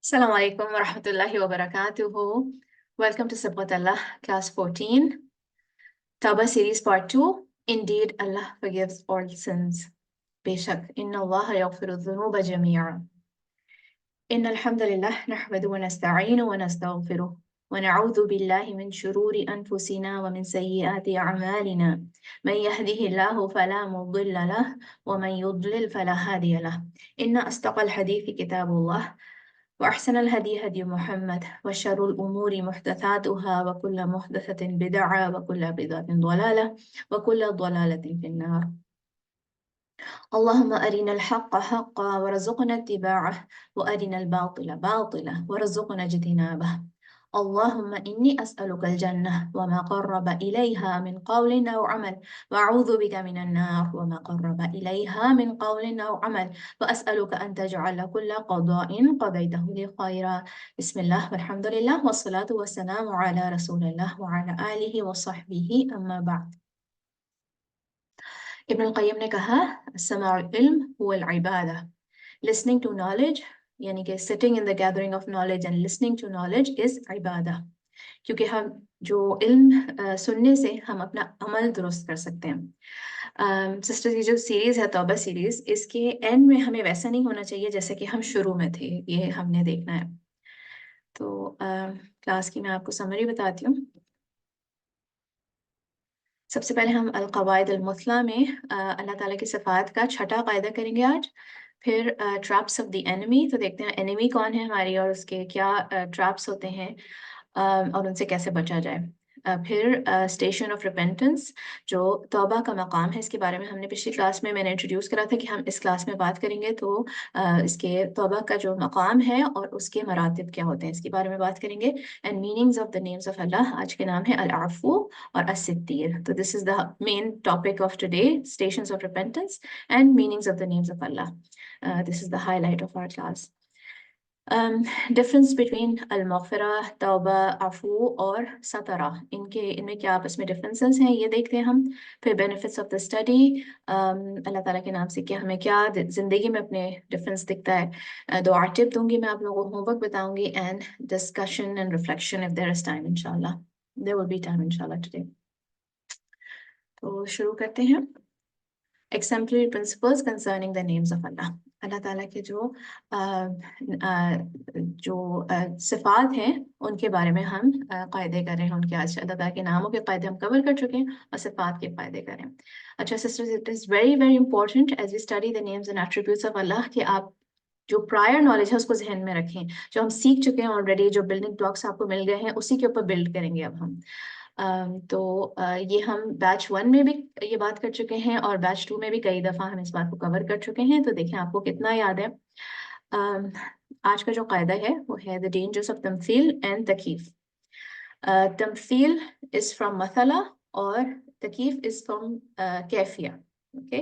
Assalamu alaikum wa rahmatullahi wa barakatuhu. Welcome to Sabqat Allah, Class 14, Tawbah Series Part 2. Indeed, Allah forgives all sins. Beshak, Inna Allah yaghfiru dhunuba jami'a. Inna alhamdulillah, nahmadu wa nasta'inu wa nastaghfiruh. ونعوذ بالله من شرور أنفسنا ومن سيئات أعمالنا من يهده الله فلا مضل له ومن يضلل فلا هادي له إن أصدق الحديث كتاب الله وأحسن الهدي هدي محمد وشر الأمور محدثاتها وكل محدثة بدعة وكل بدعة ضلالة وكل ضلالة في النار. اللهم أرنا الحق حقا وارزقنا اتباعه وأرنا الباطل باطلا وارزقنا اجتنابه. اللهم إني أسألك الجنة وما قرب إليها من قول أو عمل وأعوذ بك من النار وما قرب إليها من قول أو عمل وأسألك أن تجعل كل قضاء قضيته لي خيرا. بسم الله والحمد لله والصلاة والسلام على رسول الله وعلى آله وصحبه أما بعد. ابن القیم نے کہا سماع العلم هو العبادة. Listening to knowledge یعنی کہ sitting in the gathering of knowledge and listening to knowledge is Ubadah, کیونکہ ہم جو علم سننے سے ہم اپنا عمل درست کر سکتے ہیں. سسٹر یہ جو سیریز ہے توبہ سیریز، اس کے اینڈ میں ہمیں ویسا نہیں ہونا چاہیے جیسے کہ ہم شروع میں تھے، یہ ہم نے دیکھنا ہے. تو کلاس کی میں آپ کو سمری بتاتی ہوں. سب سے پہلے ہم القواعد المثلیٰ میں اللہ تعالیٰ کی صفات کا چھٹا قاعدہ کریں گے آج. پھر ٹریپس آف دی اینیمی، تو دیکھتے ہیں اینیمی کون ہے ہماری اور اس کے کیا ٹریپس ہوتے ہیں اور ان سے کیسے بچا جائے. پھر اسٹیشن آف ریپینٹنس جو توبہ کا مقام ہے، اس کے بارے میں ہم نے پچھلی کلاس میں نے انٹروڈیوس کرا تھا کہ ہم اس کلاس میں بات کریں گے. تو اس کے توبہ کا جو مقام ہے اور اس کے مراتب کیا ہوتے ہیں اس کے بارے میں بات کریں گے. And meanings of the names of اللہ، آج کے نام ہے العفو اور الستیر. تو this is the main topic of today, stations of repentance and meanings of the names of اللہ. This is the highlight of our class. Difference between المغفرہ، توبہ، عفو اور سترہ، ان میں کیا آپس میں ڈفرینسز ہیں یہ دیکھتے ہیں ہم. پھر بینیفٹس آف دا اسٹڈی، اللہ تعالیٰ کے نام سے کیا ہمیں کیا زندگی میں اپنے ڈفرینس دکھتا ہے. 2 ٹپ دوں گی میں آپ لوگوں کو، ہوم ورک بتاؤں گی، and discussion and reflection if there is time انشاءاللہ. There will be time انشاءاللہ today. تو شروع کرتے ہیں. Exemplary principles concerning the names of Allah. اللہ تعالیٰ کے جو صفات ہیں ان کے بارے میں ہم قاعدے کر رہے ہیں. ان کے آج اللہ تعالیٰ کے ناموں کے قاعدے ہم کور کر چکے ہیں اور صفات کے قاعدے کر رہے ہیں. اچھا sisters, it is very very important as we study the names and attributes of اللہ کہ آپ جو پرائر نالج ہے اس کو ذہن میں رکھیں. جو ہم سیکھ چکے ہیں آلریڈی، جو بلڈنگ بلاکس آپ کو مل گئے ہیں، اسی کے اوپر بلڈ کریں گے اب ہم. تو یہ ہم بیچ 1 میں بھی یہ بات کر چکے ہیں اور بیچ 2 میں بھی کئی دفعہ ہم اس بات کو کور کر چکے ہیں. تو دیکھیں آپ کو کتنا یاد ہے. آج کا جو قاعدہ ہے وہ ہے the dangers of تمثیل اینڈ تکیف. تمثیل از فرام مثلا اور تکیف از فرام کیفیہ. اوکے،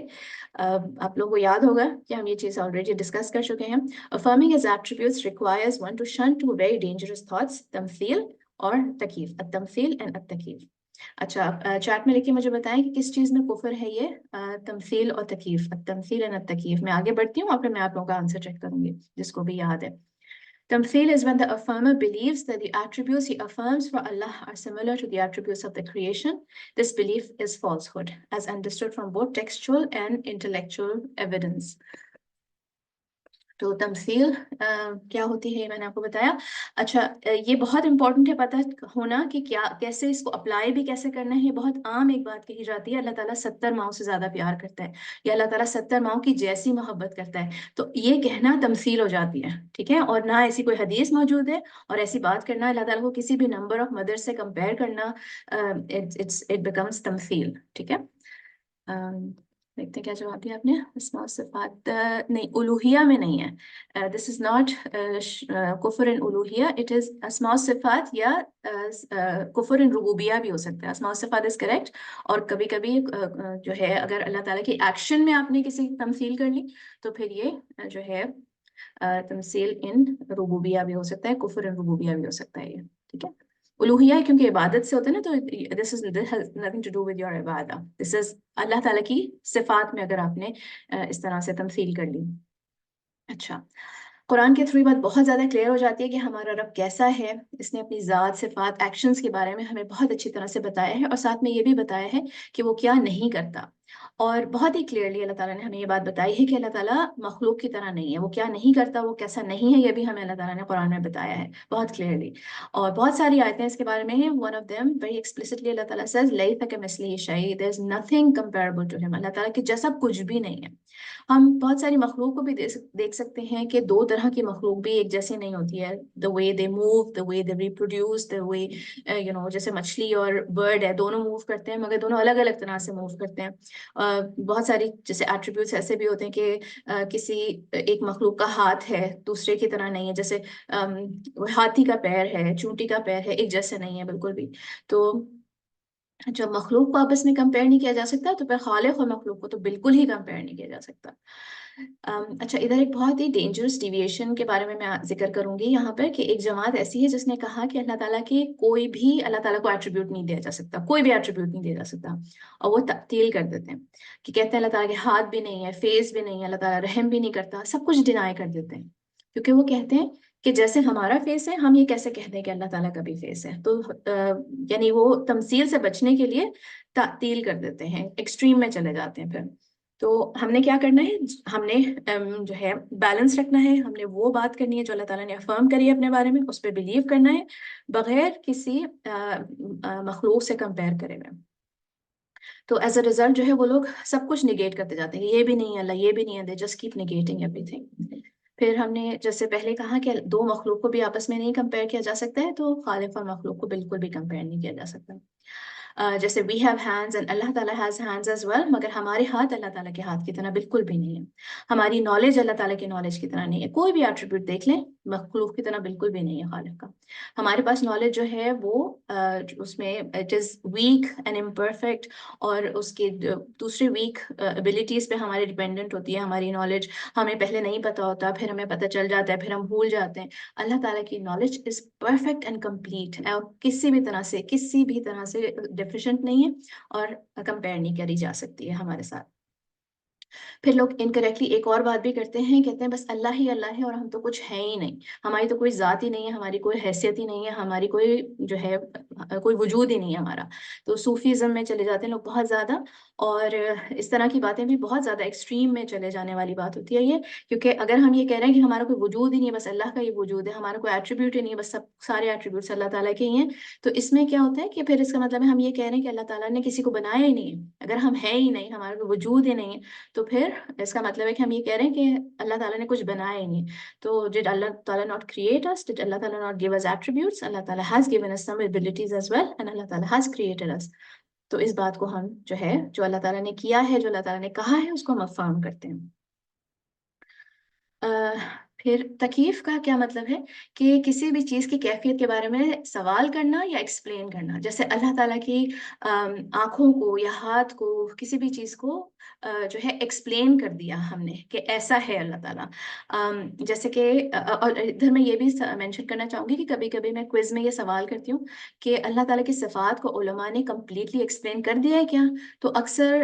آپ لوگوں کو یاد ہوگا کہ ہم یہ چیز آلریڈی ڈسکس کر چکے ہیں. Affirming his attributes requires one to shun 2 very dangerous thoughts, تمثیل اور تکیف، التمثیل اینڈ التکیف. اچھا چیٹ میں لکھ کے مجھے بتائیں کہ کس چیز میں کفر ہے یہ تمثیل اور تکیف، التمثیل اینڈ التکیف. میں آگے بڑھتی ہوں اور پھر میں آپ لوگوں کا آنسر چیک کروں گی جس کو بھی یاد ہے. تمثیل is when the affirmer believes that the attributes he affirms for Allah are similar to the attributes of the creation. This belief is falsehood as understood from both textual and intellectual evidence. تو تمثیل کیا ہوتی ہے میں نے آپ کو بتایا. اچھا یہ بہت امپورٹنٹ ہے پتہ ہونا کہ کیسے اس کو اپلائی بھی کیسے کرنا ہے. بہت عام ایک بات کہی جاتی ہے اللہ تعالیٰ 70 ماؤں سے زیادہ پیار کرتا ہے یا اللہ تعالیٰ 70 ماؤں کی جیسی محبت کرتا ہے. تو یہ کہنا تمثیل ہو جاتی ہے، ٹھیک ہے. اور نہ ایسی کوئی حدیث موجود ہے اور ایسی بات کرنا اللہ تعالیٰ کو کسی بھی نمبر آف مدر سے کمپیئر کرنا، اٹ بیکمس تمثیل، ٹھیک ہے. دیکھتے کیا جواب دیا آپ نے. اسماء صفات نہیں، الوہیہ میں نہیں ہے. دس از ناٹ کفر ان الوہیہ، اٹ از اسماء صفات یا کفر ان ربوبیہ بھی ہو سکتا ہے. اسماء صفات از کریکٹ، اور کبھی کبھی جو ہے اگر اللہ تعالیٰ کے ایکشن میں آپ نے کسی تمثیل کر لی تو پھر یہ جو ہے تمثیل ان ربوبیہ بھی ہو سکتا ہے، کفر ان ربوبیہ بھی ہو سکتا ہے یہ، ٹھیک ہے. الوہیہ کیونکہ عبادت سے ہوتا ہے نا، تو this has nothing to do with your Ubadah. This is اللہ تعالیٰ کی صفات میں اگر آپ نے اس طرح سے تمثیل کر لی. اچھا قرآن کے تھرو بات بہت زیادہ کلیئر ہو جاتی ہے کہ ہمارا رب کیسا ہے. اس نے اپنی ذات، صفات، ایکشنز کے بارے میں ہمیں بہت اچھی طرح سے بتایا ہے، اور ساتھ میں یہ بھی بتایا ہے کہ وہ کیا نہیں کرتا. اور بہت ہی کلیئرلی اللہ تعالیٰ نے ہمیں یہ بات بتائی ہے کہ اللہ تعالیٰ مخلوق کی طرح نہیں ہے. وہ کیا نہیں کرتا، وہ کیسا نہیں ہے، یہ بھی ہمیں اللہ تعالیٰ نے قرآن میں بتایا ہے بہت کلیئرلی. اور بہت ساری آیتیں اس کے بارے میں ہیں. One of them very explicitly اللہ تعالیٰ says less کمثلہ شیء، there is nothing comparable to him. اللہ تعالیٰ کے جیسا کچھ بھی نہیں ہے. ہم بہت ساری مخلوق کو بھی دیکھ سکتے ہیں کہ دو طرح کی مخلوق بھی ایک جیسی نہیں ہوتی ہے. the way they move, the way they reproduce, the way جیسے مچھلی اور برڈ ہے، دونوں موو کرتے ہیں مگر دونوں الگ الگ طرح سے موو کرتے ہیں. بہت ساری جیسے ایٹریبیوٹس ایسے بھی ہوتے ہیں کہ کسی ایک مخلوق کا ہاتھ ہے دوسرے کی طرح نہیں ہے. جیسے ہاتھی کا پیر ہے، چونٹی کا پیر ہے، ایک جیسے نہیں ہے بالکل بھی. تو جب مخلوق کو آپس میں کمپیئر نہیں کیا جا سکتا تو پھر خالق اور مخلوق کو تو بالکل ہی کمپیئر نہیں کیا جا سکتا. اچھا، ادھر ایک بہت ہی ڈینجرس ڈیویشن کے بارے میں ذکر کروں گی یہاں پر، کہ ایک جماعت ایسی ہے جس نے کہا کہ اللہ تعالیٰ کی کوئی بھی اللہ تعالیٰ کو ایٹریبیوٹ نہیں دیا جا سکتا، کوئی بھی ایٹریبیوٹ نہیں دیا جا سکتا. اور وہ تعطیل کر دیتے ہیں کہ کہتے ہیں اللہ تعالیٰ کے ہاتھ بھی نہیں ہے، فیس بھی نہیں ہے، اللہ تعالیٰ رحم بھی نہیں کرتا، سب کچھ ڈینائی کر دیتے ہیں. کیونکہ وہ کہتے ہیں کہ جیسے ہمارا فیس ہے، ہم یہ کیسے کہہ دیں کہ اللہ تعالیٰ کا بھی فیس ہے. تو یعنی وہ تمثیل سے بچنے کے لیے تعطیل کر دیتے ہیں، ایکسٹریم میں چلے جاتے ہیں پھر. تو ہم نے کیا کرنا ہے، ہم نے جو ہے بیلنس رکھنا ہے. ہم نے وہ بات کرنی ہے جو اللہ تعالیٰ نے افرم کری ہے اپنے بارے میں، اس پہ بلیو کرنا ہے بغیر کسی مخلوق سے کمپیئر کرے ہوئے. تو ایز اے ریزلٹ جو ہے وہ لوگ سب کچھ نگیٹ کرتے جاتے ہیں، یہ بھی نہیں ہے اللہ، یہ بھی نہیں ہے، they just keep نگیٹنگ every thing. پھر ہم نے جیسے پہلے کہا کہ دو مخلوق کو بھی آپس میں نہیں کمپیئر کیا جا سکتا ہے، تو خالق اور مخلوق کو بالکل بھی کمپیئر نہیں کیا جا سکتا. جیسے we have hands and اللہ تعالیٰ has hands as well، مگر ہمارے ہاتھ اللہ تعالیٰ کے ہاتھ کی طرح بالکل بھی نہیں ہے. ہماری نالج اللہ تعالیٰ کی نالج کی طرح نہیں ہے. کوئی بھی ایٹریبیوٹ دیکھ لیں، مخلوق کی طرح بالکل بھی نہیں ہے خالق کا. ہمارے پاس نالج جو ہے وہ اس میں it is weak and imperfect, اور اس کے دوسرے ویک ابیلٹیز پہ ہماری ڈپینڈنٹ ہوتی ہے ہماری نالج. ہمیں پہلے نہیں پتا ہوتا، پھر ہمیں پتہ چل جاتا ہے، پھر ہم بھول جاتے ہیں. اللہ تعالیٰ کی knowledge is perfect and complete, کسی بھی طرح سے ڈیفیشنٹ نہیں ہے، اور کمپیئر نہیں کری جا سکتی ہے ہمارے ساتھ. پھر لوگ انکریکٹلی ایک اور بات بھی کرتے ہیں، کہتے ہیں بس اللہ ہی اللہ ہے اور ہم تو کچھ ہے ہی نہیں، ہماری تو کوئی ذات ہی نہیں ہے، ہماری کوئی حیثیت ہی نہیں ہے، ہماری کوئی جو ہے کوئی وجود ہی نہیں ہے ہمارا. تو صوفیزم میں چلے جاتے ہیں لوگ بہت زیادہ، اور اس طرح کی باتیں بھی بہت زیادہ ایکسٹریم میں چلے جانے والی بات ہوتی ہے یہ. کیونکہ اگر ہم یہ کہہ رہے ہیں کہ ہمارا کوئی وجود ہی نہیں ہے، بس اللہ کا ہی وجود ہے، ہمارا کوئی ایٹریبیوٹ ہی نہیں ہے، بس سارے ایٹریبیوٹس اللہ تعالیٰ کے ہی ہیں، تو اس میں کیا ہوتا ہے کہ پھر اس کا مطلب ہے ہم یہ کہہ رہے ہیں کہ اللہ تعالیٰ نے کسی کو بنایا ہی نہیں ہے. اگر ہم ہیں ہی نہیں، ہمارا کوئی وجود ہی نہیں ہے، تو پھر اس کا مطلب ہے کہ ہم یہ کہہ رہے ہیں کہ اللہ تعالیٰ نے کچھ بنایا ہی نہیں. تو did اللہ تعالیٰ not create us? Did اللہ تعالیٰ not give us attributes? اللہ تعالیٰ has given us some abilities as well, and اللہ تعالیٰ has created us. تو اس بات کو ہم جو ہے جو اللہ تعالیٰ نے کیا ہے، جو اللہ تعالیٰ نے کہا ہے، اس کو ہم افرم کرتے ہیں. پھر تکیف کا کیا مطلب ہے کہ کسی بھی چیز کی کیفیت کے بارے میں سوال کرنا یا ایکسپلین کرنا. جیسے اللہ تعالیٰ کی آنکھوں کو یا ہاتھ کو، کسی بھی چیز کو جو ہے ایکسپلین کر دیا ہم نے کہ ایسا ہے اللہ تعالیٰ. جیسے کہ اور ادھر میں یہ بھی مینشن کرنا چاہوں گی کہ کبھی کبھی میں کوئز میں یہ سوال کرتی ہوں کہ اللہ تعالیٰ کی صفات کو علماء نے کمپلیٹلی ایکسپلین کر دیا ہے کیا؟ تو اکثر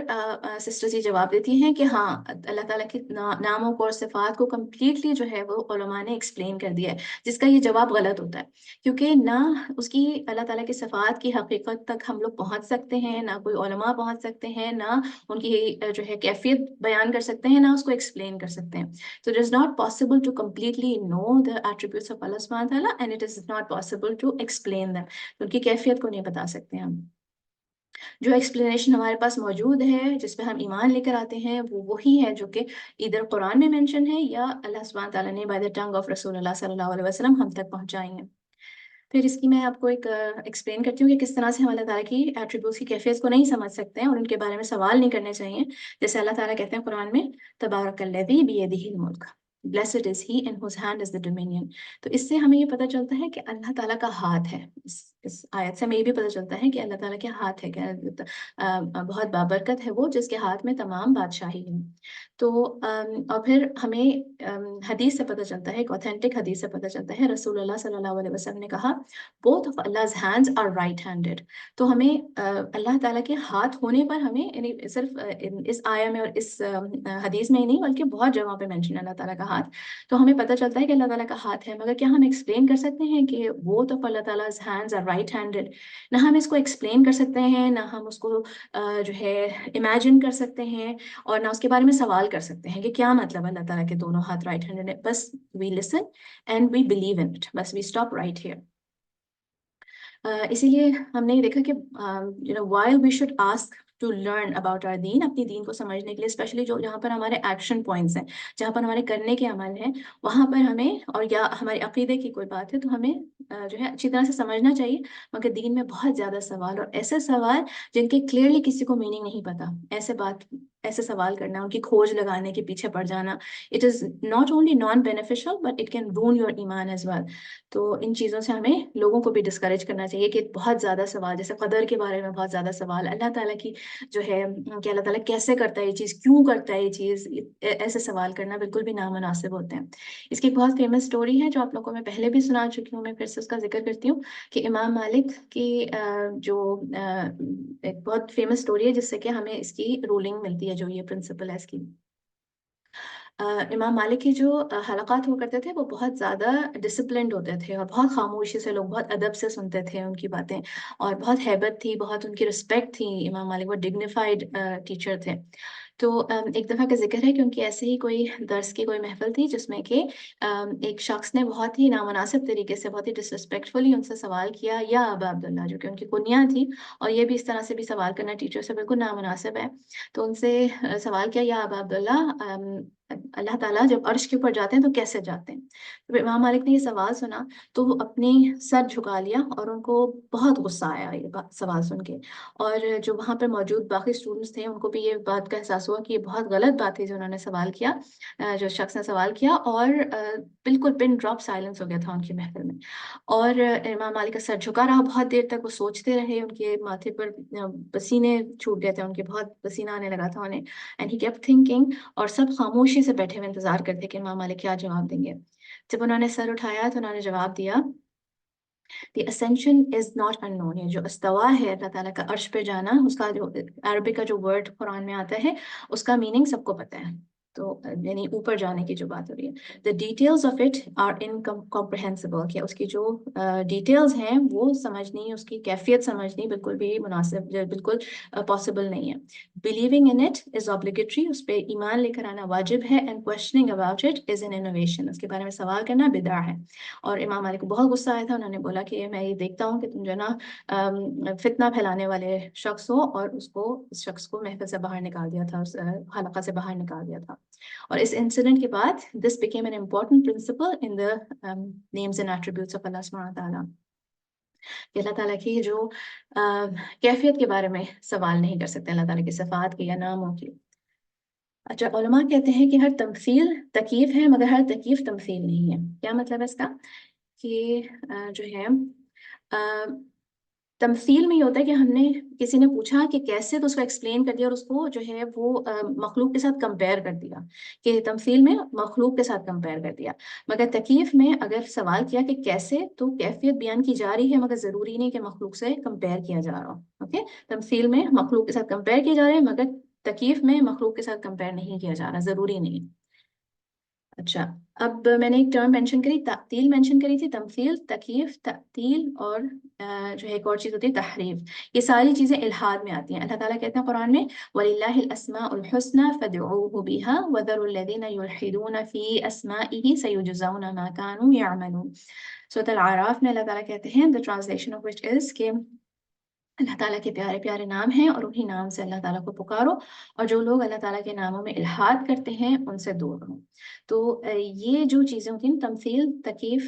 سسٹرز یہ جواب دیتی ہیں کہ ہاں، اللہ تعالیٰ کے ناموں کو اور صفات کو کمپلیٹلی جو ہے وہ علماء نے ایکسپلین کر دیا ہے، جس کا یہ جواب غلط ہوتا ہے. کیونکہ نہ اس کی اللہ تعالیٰ کی صفات کی حقیقت تک ہم لوگ پہنچ سکتے ہیں، نہ کوئی علماء پہنچ سکتے ہیں، نہ ان کی جو ہے کیفیت بیان کر سکتے ہیں، نہ اس کو ایکسپلین کر سکتے ہیں. So it is not possible to completely know the attributes of Allah subhanahu wa ta'ala, and it is not possible to explain them. ان کی کیفیت کو نہیں بتا سکتے ہم. جو ایکسپلینیشن ہمارے پاس موجود ہے، جس پہ ہم ایمان لے کر آتے ہیں، وہ وہی ہے جو کہ ادھر قرآن میں مینشن ہے یا اللہ سبحانہ تعالیٰ نے بائی دا ٹنگ آف رسول اللہ صلی اللہ علیہ وسلم ہم تک پہنچائی ہیں. پھر اس کی میں آپ کو ایک ایکسپلین کرتی ہوں کہ کس طرح سے ہم اللہ تعالیٰ کی ایٹریبیوٹس کی کیفیت کو نہیں سمجھ سکتے ہیں اور ان کے بارے میں سوال نہیں کرنے چاہیے. جیسے اللہ تعالیٰ کہتے ہیں قرآن میں تبارک الذی بیدہ الملک، blessed is he in whose hand is the dominion. تو اس سے ہمیں یہ پتہ چلتا ہے کہ اللہ تعالیٰ کا ہاتھ ہے. اس آیت سے ہمیں یہ بھی پتہ چلتا ہے کہ اللہ تعالیٰ کے ہاتھ ہے کہ بہت بابرکت ہے وہ جس کے ہاتھ میں تمام بادشاہی ہے. تو اور پھر ہمیں حدیث سے پتہ چلتا ہے, ایک اوتھینٹک حدیث سے پتہ چلتا ہے, رسول اللہ صلی اللہ علیہ وسلم نے کہا both of Allah's hands are right handed. تو ہمیں اللہ تعالیٰ کے ہاتھ ہونے پر ہمیں یعنی صرف اس آیا میں اور اس حدیث میں ہی نہیں بلکہ بہت جگہوں پہ مینشن ہے اللہ تعالیٰ کا ہاتھ, تو ہمیں پتہ چلتا ہے کہ اللہ تعالیٰ کا ہاتھ ہے. مگر کیا ہم ایکسپلین کر سکتے ہیں کہ both of Allah تعالیٰ's hands are right handed؟ نہ ہم اس کو ایکسپلین کر سکتے ہیں, نہ ہم اس کو جو ہے امیجن کر سکتے ہیں, اور نہ اس کے بارے میں سوال کر سکتے ہیں کہ کیا مطلب اللہ تعالیٰ کے دونوں ہاتھ رائٹ ہینڈڈ ہے. بس we listen and we believe in it, بس وی اسٹاپ رائٹ ہیئر. اسی لیے ہم نے یہ دیکھا کہ while we should ask to learn about our دین, اپنی دین کو سمجھنے کے لیے, اسپیشلی جہاں پر ہمارے ایکشن پوائنٹس ہیں, جہاں پر ہمارے کرنے کے عمل ہیں, وہاں پر ہمیں, اور یا ہمارے عقیدے کی کوئی بات ہے تو ہمیں جو ہے اچھی طرح سے سمجھنا چاہیے. مگر دین میں بہت زیادہ سوال, اور ایسے سوال جن کے کلیئرلی کسی کو میننگ نہیں پتا, ایسے سوال کرنا, ان کی کھوج لگانے کے پیچھے پڑ جانا, it is not only non beneficial but it can ruin your ایمان ایز ویل. تو ان چیزوں سے ہمیں لوگوں کو بھی ڈسکریج کرنا چاہیے کہ بہت زیادہ سوال, جیسے قدر کے بارے میں بہت زیادہ سوال, اللہ تعالیٰ کی جو ہے کہ اللہ تعالیٰ کیسے کرتا ہے یہ چیز, کیوں کرتا ہے یہ چیز, ایسے سوال کرنا بالکل بھی نامناسب ہوتے ہیں. اس کی ایک بہت فیمس سٹوری ہے جو آپ لوگوں کو میں پہلے بھی سنا چکی ہوں, میں پھر سے اس کا ذکر کرتی ہوں کہ امام مالک کی جو ایک بہت فیمس سٹوری ہے جس سے کہ ہمیں اس کی رولنگ ملتی ہے, جو یہ پرنسپل ہے اس کی. امام مالک کی جو حلقات ہوا کرتے تھے وہ بہت زیادہ ڈسپلنڈ ہوتے تھے, اور بہت خاموشی سے لوگ بہت ادب سے سنتے تھے ان کی باتیں, اور بہت ہیبت تھی, بہت ان کی رسپیکٹ تھی. امام مالک وہ ڈگنیفائڈ ٹیچر تھے. تو ایک دفعہ کا ذکر ہے کہ ان کی ایسے ہی کوئی درس کی کوئی محفل تھی جس میں کہ ایک شخص نے بہت ہی نامناسب طریقے سے, بہت ہی ڈسرسپیکٹفلی ان سے سوال کیا, یا ابا عبداللہ, جو کہ ان کی کنیا تھی, اور یہ بھی اس طرح سے بھی سوال کرنا ٹیچر سے بالکل نامناسب ہے. تو ان سے سوال کیا, یا ابا عبداللہ, اللہ تعالیٰ جب عرش کے اوپر جاتے ہیں تو کیسے جاتے ہیں؟ تو امام مالک نے یہ سوال سنا تو وہ اپنی سر جھکا لیا, اور ان کو بہت غصہ آیا یہ سوال سن کے. اور جو وہاں پہ موجود باقی اسٹوڈنٹس تھے ان کو بھی یہ بات کا احساس ہوا کہ یہ بہت غلط بات ہے جو انہوں نے سوال کیا, جو شخص نے سوال کیا, اور بالکل پن ڈراپ سائلنس ہو گیا تھا ان کی محفل میں. اور امام مالک کا سر جھکا رہا بہت دیر تک, وہ سوچتے رہے, ان کے ماتھے پر پسینے چھوٹ گئے تھے, ان کے بہت پسینہ آنے لگا تھا انہیں. اینڈ ہی کیپٹ تھنکنگ, اور سب خاموشی سے بیٹھے ہوئے انتظار کرتے کہ امام مالک کیا جواب دیں گے. جب انہوں نے سر اٹھایا تو انہوں نے جواب دیا, The ascension is not unknown. یہ جو استوا ہے اللہ تعالیٰ کا عرش پہ جانا, اس کا جو عربی کا جو ورڈ قرآن میں آتا ہے اس کا میننگ سب کو پتہ ہے. تو یعنی اوپر جانے کی جو بات ہو رہی ہے, the details of it are incomprehensible, کہ اس کی جو ڈیٹیلز ہیں وہ سمجھنی, اس کی کیفیت سمجھنی بالکل بھی مناسب, بالکل پاسبل نہیں ہے. Believing in it is obligatory, اس پہ ایمان لے کر آنا واجب ہے. And questioning about it is an innovation, اس کے بارے میں سوال کرنا بدعہ ہے. اور امام مالک کو بہت غصہ آیا تھا, انہوں نے بولا کہ میں یہ دیکھتا ہوں کہ تم جو نا فتنہ پھیلانے والے شخص ہو, اور اس شخص کو محفل سے باہر نکال دیا تھا, اس حلقہ سے باہر نکال دیا تھا. اور اس انسیڈنٹ کے بعد this became an important principle in the names and attributes of Allah subhanahu wa ta'ala, کہ اللہ تعالیٰ کی جو کیفیت کے بارے میں سوال نہیں کر سکتے, اللہ تعالیٰ کی صفات کی یا ناموں کی. اچھا, علماء کہتے ہیں کہ ہر تمثیل تکیف ہے مگر ہر تکیف تمثیل نہیں ہے. کیا مطلب ہے اس کا؟ کہ جو ہے تمثیل میں یہ ہوتا ہے کہ ہم نے کسی نے پوچھا کہ کیسے, تو اس کو ایکسپلین کر دیا, اور اس کو جو ہے وہ مخلوق کے ساتھ کمپیئر کر دیا, کہ تمثیل میں مخلوق کے ساتھ کمپیئر کر دیا. مگر تکیف میں اگر سوال کیا کہ کیسے, تو کیفیت بیان کی جا رہی ہے مگر ضروری نہیں کہ مخلوق سے کمپیئر کیا جا رہا ہو. اوکے, تمثیل میں مخلوق کے ساتھ کمپیئر کیا جا رہا ہے, مگر تکیف میں مخلوق کے ساتھ کمپیئر نہیں کیا جا رہا, ضروری نہیں. اچھا, اب میں نے ایک ٹرم مینشن کری, تعطیل مینشن کری تھی, تمثیل, تکیف, تعطیل, اور جو ہے ایک اور چیز ہوتی ہے تحریف. یہ ساری چیزیں الحاد میں آتی ہیں. اللہ تعالیٰ کہتے ہیں قرآن میں وَلِلَّهِ الْأَسْمَاءُ الْحُسْنَى فَادْعُوهُ بِهَا وَذَرُوا الَّذِينَ يُلْحِدُونَ فِي أَسْمَائِهِ سَيُجْزَوْنَ مَا كَانُوا يَعْمَلُونَ. سورۃ الاعراف میں اللہ تعالیٰ کہتے ہیں, the translation of which is کہ اللہ تعالیٰ کے پیارے پیارے نام ہیں اور انہی نام سے اللہ تعالیٰ کو پکارو, اور جو لوگ اللہ تعالیٰ کے ناموں میں الحاد کرتے ہیں ان سے دور رہو. تو یہ جو چیزیں ہوتی ہیں, تمثیل, تکیف,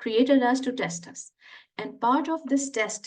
created us to test us, and part of this test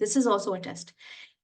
this is also a test,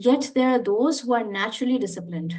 Yet there are those who are naturally disciplined.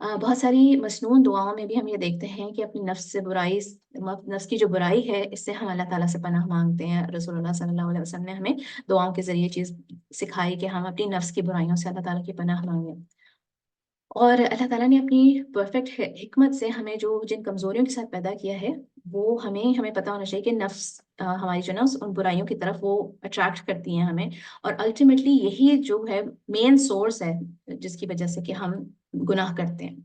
بہت ساری مسنون دعاؤں میں بھی ہم یہ دیکھتے ہیں کہ اپنی نفس کی جو برائی ہے اس سے ہم اللہ تعالیٰ سے پناہ مانگتے ہیں. رسول اللہ صلی اللہ علیہ وسلم نے ہمیں دعاؤں کے ذریعے چیز سکھائی کہ ہم اپنی نفس کی برائیوں سے اللہ تعالیٰ کی پناہ مانگیں. اور اللہ تعالیٰ نے اپنی پرفیکٹ حکمت سے ہمیں جن کمزوریوں کے ساتھ پیدا کیا ہے وہ ہمیں پتہ ہونا چاہیے کہ نفس ہماری جو نفس ان برائیوں کی طرف وہ اٹریکٹ کرتی ہیں ہمیں. اور الٹیمیٹلی یہی جو ہے مین سورس ہے جس کی وجہ سے کہ ہم گناہ کرتے ہیں.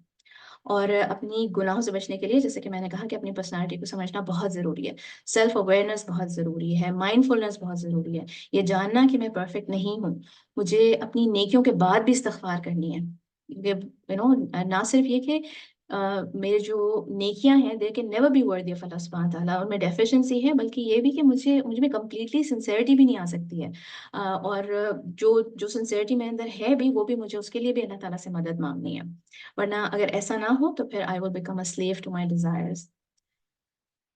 اور اپنی گناہوں سے بچنے کے لیے جیسے کہ میں نے کہا کہ اپنی پرسنالٹی کو سمجھنا بہت ضروری ہے. سیلف اویئرنیس بہت ضروری ہے. مائنڈ فلنس بہت ضروری ہے. یہ جاننا کہ میں پرفیکٹ نہیں ہوں, مجھے اپنی نیکیوں کے بعد بھی استغفار کرنی ہے. نہ صرف یہ کہ میرے جو نیکیاں ہیں they can never be worthy of اللہ سبحانہ تعالیٰ, اور میں ڈیفیشنسی ہے, بلکہ یہ بھی کہ مجھے میں کمپلیٹلی سنسیئرٹی بھی نہیں آ سکتی ہے. اور جو سنسیئرٹی میرے اندر ہے بھی, وہ بھی مجھے اس کے لیے بھی اللہ تعالیٰ سے مدد مانگنی ہے. ورنہ اگر ایسا نہ ہو تو پھر I will become a slave to my desires.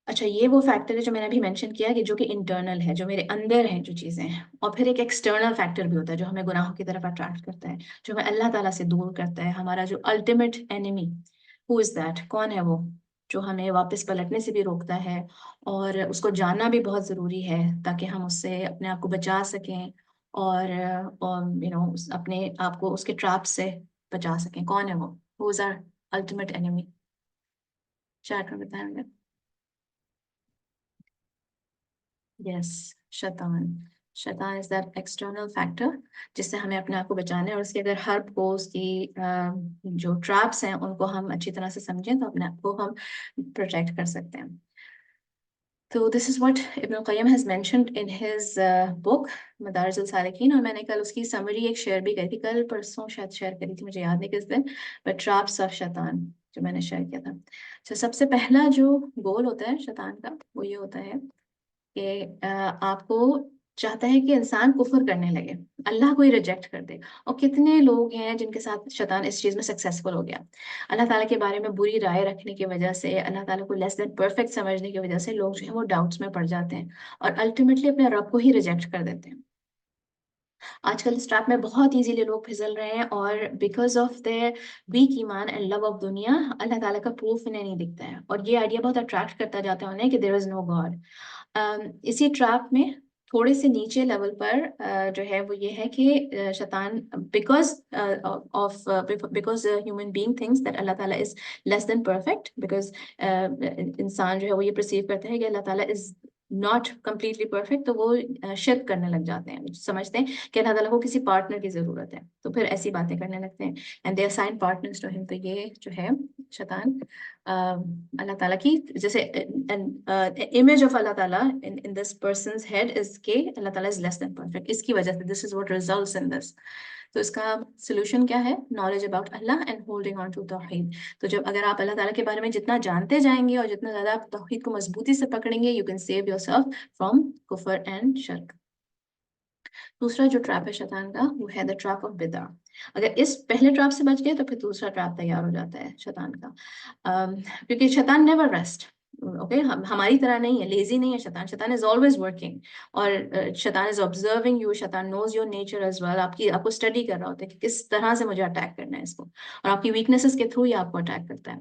اچھا, یہ وہ فیکٹر ہے جو میں نے ابھی مینشن کیا کہ جو کہ انٹرنل ہے, جو میرے اندر ہیں جو چیزیں ہیں. اور پھر ایک ایکسٹرنل فیکٹر بھی ہوتا ہے جو ہمیں گناہوں کی طرف اٹریکٹ کرتا ہے, جو ہمیں اللہ تعالیٰ سے دور کرتا ہے. ہمارا جو ultimate enemy, who is that, کون ہے وہ جو ہمیں واپس پلٹنے سے بھی روکتا ہے. اور اس کو جاننا بھی بہت ضروری ہے تاکہ ہم اس سے اپنے آپ کو بچا سکیں اور اپنے آپ کو اس کے ٹریپ سے بچا سکیں. کون ہے وہ, ہو از آر الٹیمیٹ اینیمی؟ چیٹ میں بتائیں گے. یس, شیطان از دیٹ ایکسٹرنل فیکٹر جس سے ہمیں اپنے آپ کو بچانا ہے. اور اس کی اگر ہر کو اس کی جو ٹریپس ہیں ان کو ہم اچھی طرح سے سمجھیں تو اپنے آپ کو ہم پروٹیکٹ کر سکتے ہیں. تو دس از واٹ ابن القیم has mentioned in his book مدارج السالکین. اور میں نے کل اس کی سمری ایک شیئر بھی کری تھی, کل پرسوں شاید شیئر کری تھی, مجھے یاد نہیں کس دن, بٹ ٹریپس آف شیطان جو میں نے شیئر کیا تھا. تو سب سے پہلا جو گول ہوتا ہے شیطان کا وہ یہ ہوتا ہے کہ آپ کو چاہتا ہے کہ انسان کفر کرنے لگے, اللہ کو ہی ریجیکٹ کر دے. اور کتنے لوگ ہیں جن کے ساتھ شیطان اس چیز میں سکسیسفل ہو گیا, اللہ تعالیٰ کے بارے میں بری رائے رکھنے کی وجہ سے, اللہ تعالیٰ کو لیس دین پرفیکٹ سمجھنے کی وجہ سے لوگ جو ہیں وہ ڈاؤٹس میں پڑ جاتے ہیں اور الٹیمیٹلی اپنے رب کو ہی ریجیکٹ کر دیتے ہیں. آج کل اس ٹریپ میں بہت ایزیلی لوگ پھسل رہے ہیں, اور بیکاز آف دیئر ویک ایمان اینڈ لو آف دنیا, اللہ تعالیٰ کا پروف انہیں نہیں دکھتا ہے. اور یہ آئیڈیا بہت اٹریکٹ کرتا جاتا ہے انہیں کہ دیر از نو گاڈ. اسی ٹریپ میں تھوڑے سے نیچے لیول پر جو ہے وہ یہ ہے کہ شیطان because human being thinks that اللہ تعالیٰ is less than perfect, because انسان جو ہے وہ یہ پرسیو کرتا ہے کہ اللہ تعالیٰ از ناٹ کمپلیٹلی پرفیکٹ, تو وہ شرک کرنے لگ جاتے ہیں, سمجھتے ہیں کہ اللہ تعالیٰ کو کسی پارٹنر کی ضرورت ہے, تو پھر ایسی باتیں کرنے لگتے ہیں. And they assign partners to ہم. تو یہ جو ہے شیطان اللہ تعالیٰ کی جیسے امیج آف اللہ تعالیٰ in this person's head is کہ اللہ تعالیٰ is less than perfect. اس کی وجہ سے this is what results in this. تو اس کا سولوشن کیا ہے؟ knowledge about Allah and holding on to توحید. تو جب اگر آپ اللہ تعالیٰ کے بارے میں جتنا جانتے جائیں گے اور جتنا زیادہ آپ توحید کو مضبوطی سے پکڑیں گے, you can save yourself from کفر and شرک. دوسرا جو ٹریپ ہے شیطان کا وہ ہے the trap of بدع. اگر اس پہلے ٹریپ سے بچ گئے تو پھر دوسرا ٹریپ تیار ہو جاتا ہے شیطان کا, کیونکہ شیطان نیور ریسٹ. اوکے, ہماری طرح نہیں ہے, لیزی نہیں ہے شیطان. شیطان از آلویز ورکنگ, اور شیطان از آبزرونگ یو. شیطان نوز یور نیچر ایز ویل. آپ کو اسٹڈی کر رہا ہوتا ہے کہ کس طرح سے مجھے اٹیک کرنا ہے اس کو, اور آپ کی ویکنیسز کے تھرو ہی آپ کو اٹیک کرتا ہے.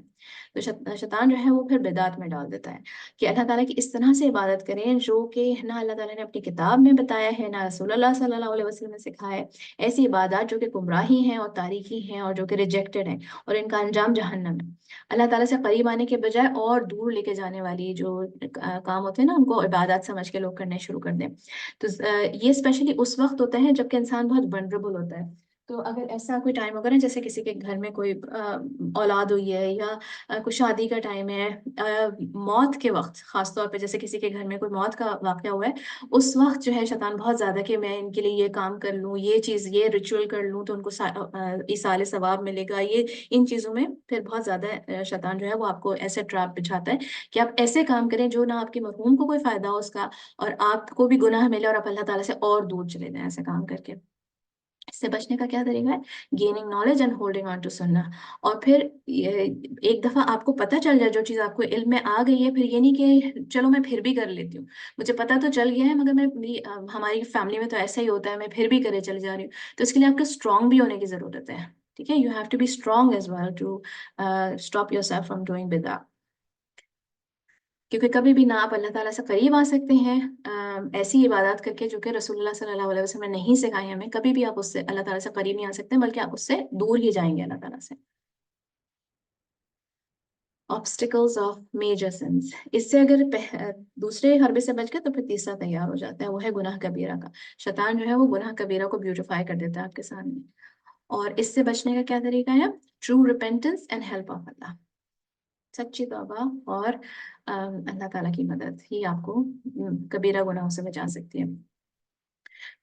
تو شیطان جو ہے وہ پھر بدعت میں ڈال دیتا ہے کہ اللہ تعالیٰ کی اس طرح سے عبادت کریں جو کہ نہ اللہ تعالیٰ نے اپنی کتاب میں بتایا ہے, نہ رسول اللہ صلی اللہ علیہ وسلم نے سکھایا ہے. ایسی عبادات جو کہ گمراہی ہیں اور تاریکی ہیں اور جو کہ ریجیکٹڈ ہیں, اور ان کا انجام جہنم ہے. اللہ تعالیٰ سے قریب آنے کے بجائے اور دور لے کے جانے والی جو کام ہوتے ہیں نا, ان کو عبادات سمجھ کے لوگ کرنے شروع کر دیں. تو یہ اسپیشلی اس وقت ہوتا ہے جب کہ انسان بہت ونربل ہوتا ہے. تو اگر ایسا کوئی ٹائم ہوگا نا, جیسے کسی کے گھر میں کوئی اولاد ہوئی ہے یا کوئی شادی کا ٹائم ہے, موت کے وقت خاص طور پہ, جیسے کسی کے گھر میں کوئی موت کا واقعہ ہوا ہے, اس وقت جو ہے شیطان بہت زیادہ کہ میں ان کے لیے یہ کام کر لوں, یہ چیز, یہ ریچول کر لوں تو ان کو ایصال ثواب ملے گا. یہ ان چیزوں میں پھر بہت زیادہ شیطان جو ہے وہ آپ کو ایسے ٹریپ بچھاتا ہے کہ آپ ایسے کام کریں جو نہ آپ کے مرحوم کو کوئی فائدہ ہو اس کا, اور آپ کو بھی گناہ ملے, اور آپ اللہ تعالیٰ سے اور دور چلے جائیں ایسے کام کر کے. اس سے بچنے کا کیا طریقہ ہے؟ Gaining knowledge and holding on to سننا. اور پھر ایک دفعہ آپ کو پتہ چل جائے جو چیز آپ کو علم میں آ گئی ہے, پھر یہ نہیں کہ چلو میں پھر بھی کر لیتی ہوں, مجھے پتہ تو چل گیا ہے مگر ہماری فیملی میں تو ایسا ہی ہوتا ہے, میں پھر بھی کرے چلی جا رہی ہوں. تو اس کے لیے آپ کو اسٹرانگ بھی ہونے کی ضرورت ہے. ٹھیک ہے. You have to be strong as well to stop yourself from doing bid'ah. کیونکہ کبھی بھی نہ آپ اللہ تعالیٰ سے قریب آ سکتے ہیں ایسی عبادات کر کے جو کہ رسول اللہ صلی اللہ علیہ وسلم نے نہیں سکھائی ہمیں. کبھی بھی آپ اس سے اللہ تعالیٰ سے قریب نہیں آ سکتے بلکہ آپ اس سے دور ہی جائیں گے اللہ تعالیٰ سے. obstacles of major sins. اس سے اگر دوسرے حربے سے بچ گئے تو پھر تیسرا تیار ہو جاتا ہے, وہ ہے گناہ کبیرہ کا. شیطان جو ہے وہ گناہ کبیرہ کو بیوٹیفائی کر دیتا ہے آپ کے سامنے. اور اس سے بچنے کا کیا طریقہ ہے؟ True repentance and help of اللہ. سچی توبہ اور اللہ تعالیٰ کی مدد ہی آپ کو کبیرہ گناہوں سے بچا سکتی ہے.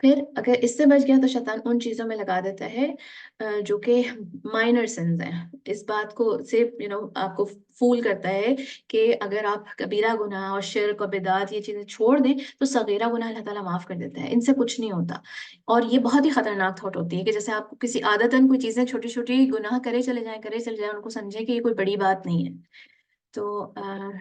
پھر اگر اس سے بچ گیا تو شیطان ان چیزوں میں لگا دیتا ہے جو کہ مائنر سنز ہیں. اس بات کو صرف آپ کو فول کرتا ہے کہ اگر آپ کبیرہ گناہ اور شرک اور بدعات یہ چیزیں چھوڑ دیں تو صغیرہ گناہ اللہ تعالیٰ معاف کر دیتا ہے, ان سے کچھ نہیں ہوتا. اور یہ بہت ہی خطرناک تھاٹ ہوتی ہے کہ جیسے آپ کسی عادتاً کوئی چیزیں چھوٹی چھوٹی گناہ کرے چلے جائیں ان کو سمجھیں کہ یہ کوئی بڑی بات نہیں ہے. تو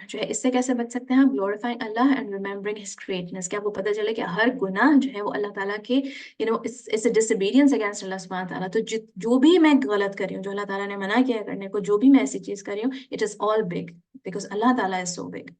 جو ہے اس سے کیسے بچ سکتے ہیں ہم؟ Glorifying Allah and remembering his greatness. کہ آپ کو پتہ چلے کہ ہر گناہ جو ہے وہ اللہ تعالیٰ کے اس ڈس اوبیڈینس اگینسٹ اللہ سبحانہ تعالیٰ. تو جو بھی میں غلط کر رہی ہوں, جو اللہ تعالیٰ نے منع کیا کرنے کو, جو بھی میں ایسی چیز کر رہی ہوں, it is all big because اللہ تعالیٰ از سو بگ.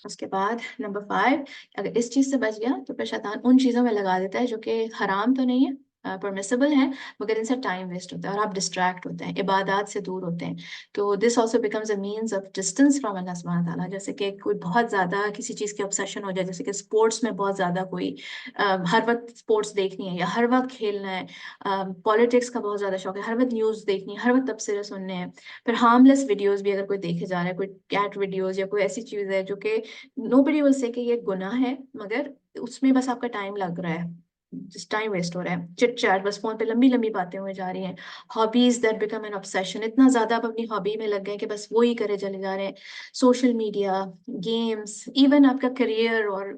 اس کے بعد نمبر 5, اگر اس چیز سے بچ گیا تو پھر شیطان ان چیزوں میں لگا دیتا ہے جو کہ حرام تو نہیں ہے, پرمیسیبل ہے, مگر ان سے ٹائم ویسٹ ہوتا ہے اور آپ ڈسٹریکٹ ہوتے ہیں, عبادات سے دور ہوتے ہیں. تو this also becomes a means of distance from اللہ سبحانہ تعالیٰ. جیسے کہ کوئی بہت زیادہ کسی چیز کی obsession ہو جائے, جیسے کہ اسپورٹس میں بہت زیادہ کوئی ہر وقت اسپورٹس دیکھنی ہے یا ہر وقت کھیلنا ہے, پالیٹکس کا بہت زیادہ شوق ہے, ہر وقت نیوز دیکھنی ہے, ہر وقت تبصرے سننے ہیں. پھر ہارم لیس ویڈیوز بھی اگر کوئی دیکھے جا رہا ہے, کوئی کیٹ ویڈیوز یا کوئی ایسی چیز ہے جو کہ nobody will say کہ یہ گناہ ہے, مگر اس میں بس آپ کا ٹائم لگ رہا ہے, جس ٹائم ویسٹ ہو رہا ہے. چٹ چیٹ, بس فون پہ لمبی لمبی باتیں ہوئے جا رہی ہیں. Hobbies that become an obsession, اتنا زیادہ آپ اپنی ہابی میں لگ گئے کہ بس وہی کرے چلے جا رہے ہیں. سوشل میڈیا, گیمس, ایون آپ کا کریئر اور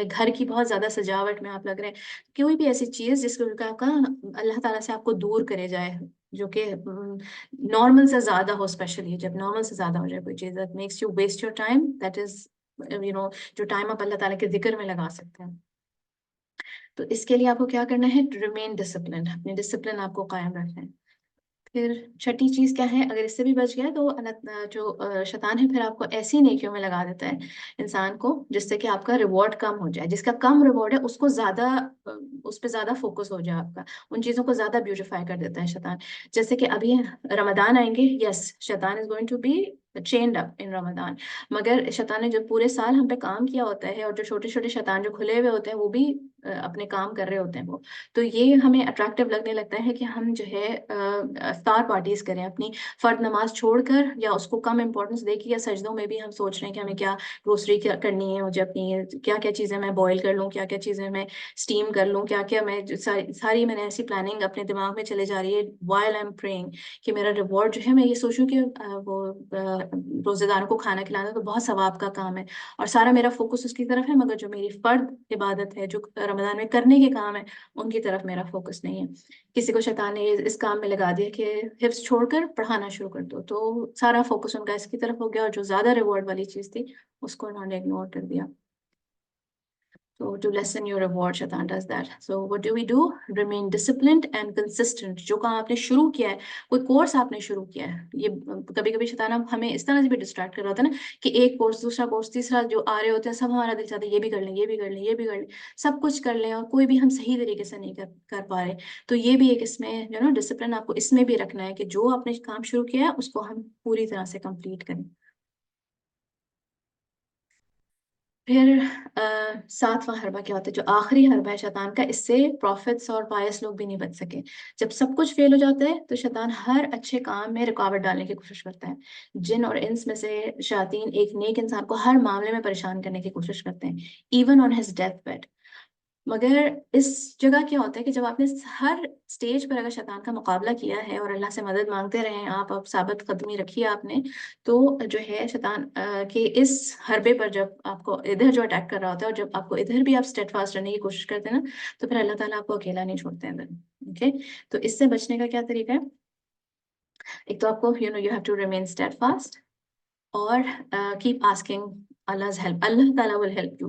گھر کی بہت زیادہ سجاوٹ میں آپ لگ رہے ہیں. کوئی بھی ایسی چیز جس کو آپ کا اللہ تعالیٰ سے آپ کو دور کرے جائے, جو کہ نارمل سے زیادہ ہو, اسپیشلی جب نارمل سے زیادہ ہو جائے کوئی چیز that makes you waste your time, that is جو ٹائم آپ اللہ تعالیٰ کے ذکر میں لگا سکتے ہیں. تو اس کے لیے آپ کو کیا کرنا ہے؟ ریمین ڈسپلن, اپنے ڈسپلن آپ کو قائم رکھنا ہے. پھر چھٹی چیز کیا ہے؟ اگر اس سے بھی بچ گیا تو جو شیطان ہے پھر آپ کو ایسی نیکیوں میں لگا دیتا ہے انسان کو جس سے کہ آپ کا ریوارڈ کم ہو جائے. جس کا کم ریوارڈ ہے اس کو زیادہ, اس پہ زیادہ فوکس ہو جائے آپ کا, ان چیزوں کو زیادہ بیوٹیفائی کر دیتا ہے شیطان. جیسے کہ ابھی رمضان آئیں گے, یس شیطان از گوئنگ ٹو بی چینڈ اپ ان رمضان, مگر شیطان نے جو پورے سال ہم پہ کام کیا ہوتا ہے, اور جو چھوٹے چھوٹے شیطان جو کھلے ہوئے ہوتے ہیں وہ بھی اپنے کام کر رہے ہوتے ہیں. وہ تو یہ ہمیں اٹریکٹیو لگنے لگتا ہے کہ ہم جو ہے افطار پارٹیز کریں اپنی فرد نماز چھوڑ کر, یا اس کو کم امپورٹنس دے کے, یا سجدوں میں بھی ہم سوچ رہے ہیں کہ ہمیں کیا گروسری کرنی ہے, مجھے اپنی کیا کیا چیزیں میں بوائل کر لوں, کیا کیا چیزیں میں اسٹیم کر لوں, کیا کیا میں ساری میں نے ایسی پلاننگ اپنے دماغ میں چلے جا رہی ہے while I'm praying کہ میرا ریوارڈ جو ہے, میں یہ سوچوں کہ وہ روزے داروں کو کھانا کھلانا تو بہت ثواب کا کام ہے اور سارا میرا فوکس اس کی طرف ہے, مگر جو میری فرد عبادت ہے جو رمضان میں کرنے کے کام ہے ان کی طرف میرا فوکس نہیں ہے. کسی کو شیطان نے اس کام میں لگا دیا کہ حفظ چھوڑ کر پڑھانا شروع کر دو, تو سارا فوکس ان کا اس کی طرف ہو گیا, اور جو زیادہ ریوارڈ والی چیز تھی اس کو انہوں نے اگنور کر دیا. So to lessen your reward, Shaitan does that. So what do we do? Remain disciplined and consistent. جو کام آپ نے شروع کیا ہے, کوئی کورس آپ نے شروع کیا ہے, یہ کبھی کبھی شیطان ہمیں اس طرح سے بھی ڈسٹریکٹ کر رہا ہوتا ہے نا کہ ایک کورس, دوسرا کورس, تیسرا, جو آ رہے ہوتے ہیں سب ہمارا دل چاہتا ہے یہ بھی کر لیں, یہ بھی کر لیں, یہ بھی کر لیں, سب کچھ کر لیں, اور کوئی بھی ہم صحیح طریقے سے نہیں کر پا رہے. تو یہ بھی ایک اس میں ڈسپلن آپ کو اس میں بھی رکھنا ہے کہ جو آپ نے کام شروع کیا ہے اس کو ہم پوری طرح سے کمپلیٹ کریں. پھر 7واں حربہ کیا ہوتا ہے, جو آخری حربہ ہے شیطان کا, اس سے پروفٹس اور پائس لوگ بھی نہیں بچ سکے. جب سب کچھ فیل ہو جاتا ہے تو شیطان ہر اچھے کام میں رکاوٹ ڈالنے کی کوشش کرتا ہے. جن اور انس میں سے شیاطین ایک نیک انسان کو ہر معاملے میں پریشان کرنے کی کوشش کرتے ہیں, even on his death bed. مگر اس جگہ کیا ہوتا ہے کہ جب آپ نے ہر سٹیج پر اگر شیطان کا مقابلہ کیا ہے اور اللہ سے مدد مانگتے رہے, آپ ثابت قدمی رکھی آپ نے, تو جو ہے شیطان کے اس حربے پر جب آپ کو ادھر جو اٹیک کر رہا ہوتا ہے, اور جب آپ کو ادھر بھی آپ اسٹیڈ فاسٹ رہنے کی کوشش کرتے ہیں نا, تو پھر اللہ تعالیٰ آپ کو اکیلا نہیں چھوڑتے ہیں ادھر. اوکے, تو اس سے بچنے کا کیا طریقہ ہے؟ ایک تو آپ کو you have to remain steadfast, اور keep asking Allah's help. Allah Ta'ala will help you.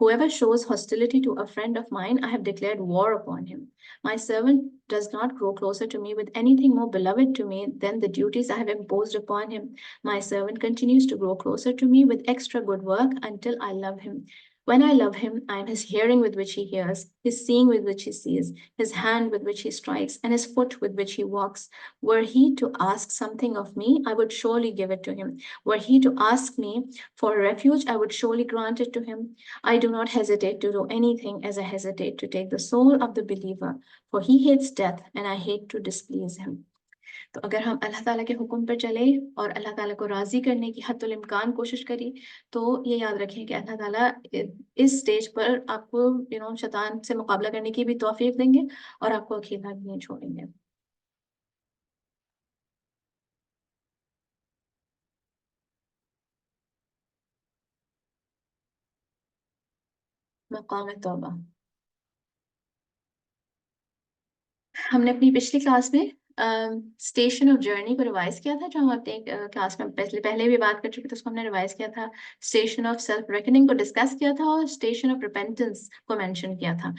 whoever shows hostility to a friend of mine, I have declared war upon him. My servant does not grow closer to me with anything more beloved to me than the duties I have imposed upon him. My servant continues to grow closer to me with extra good work until I love him. When I love him, I am his hearing with which he hears, his seeing with which he sees, his hand with which he strikes, and his foot with which he walks. Were he to ask something of me, I would surely give it to him. Were he to ask me for refuge, I would surely grant it to him. I do not hesitate to do anything as I hesitate to take the soul of the believer, for he hates death, and I hate to displease him. تو اگر ہم اللہ تعالیٰ کے حکم پر چلے اور اللہ تعالیٰ کو راضی کرنے کی حد الامکان کوشش کری، تو یہ یاد رکھیں کہ اللہ تعالیٰ اس سٹیج پر آپ کو شیطان سے مقابلہ کرنے کی بھی توفیق دیں گے اور آپ کو اکیلا بھی نہیں چھوڑیں گے. مقام توبہ. ہم نے اپنی پچھلی کلاس میں اسٹیشن آف جرنی کو ریوائز کیا تھا، جو ہم اپنے کلاس میں پہلے بھی بات کر چکے تھے، اس کو ہم نے ریوائز کیا تھا. اسٹیشن آف سیلف ریکننگ کو ڈسکس کیا تھا اور اسٹیشن آف ریپینٹنس کو مینشن کیا تھا.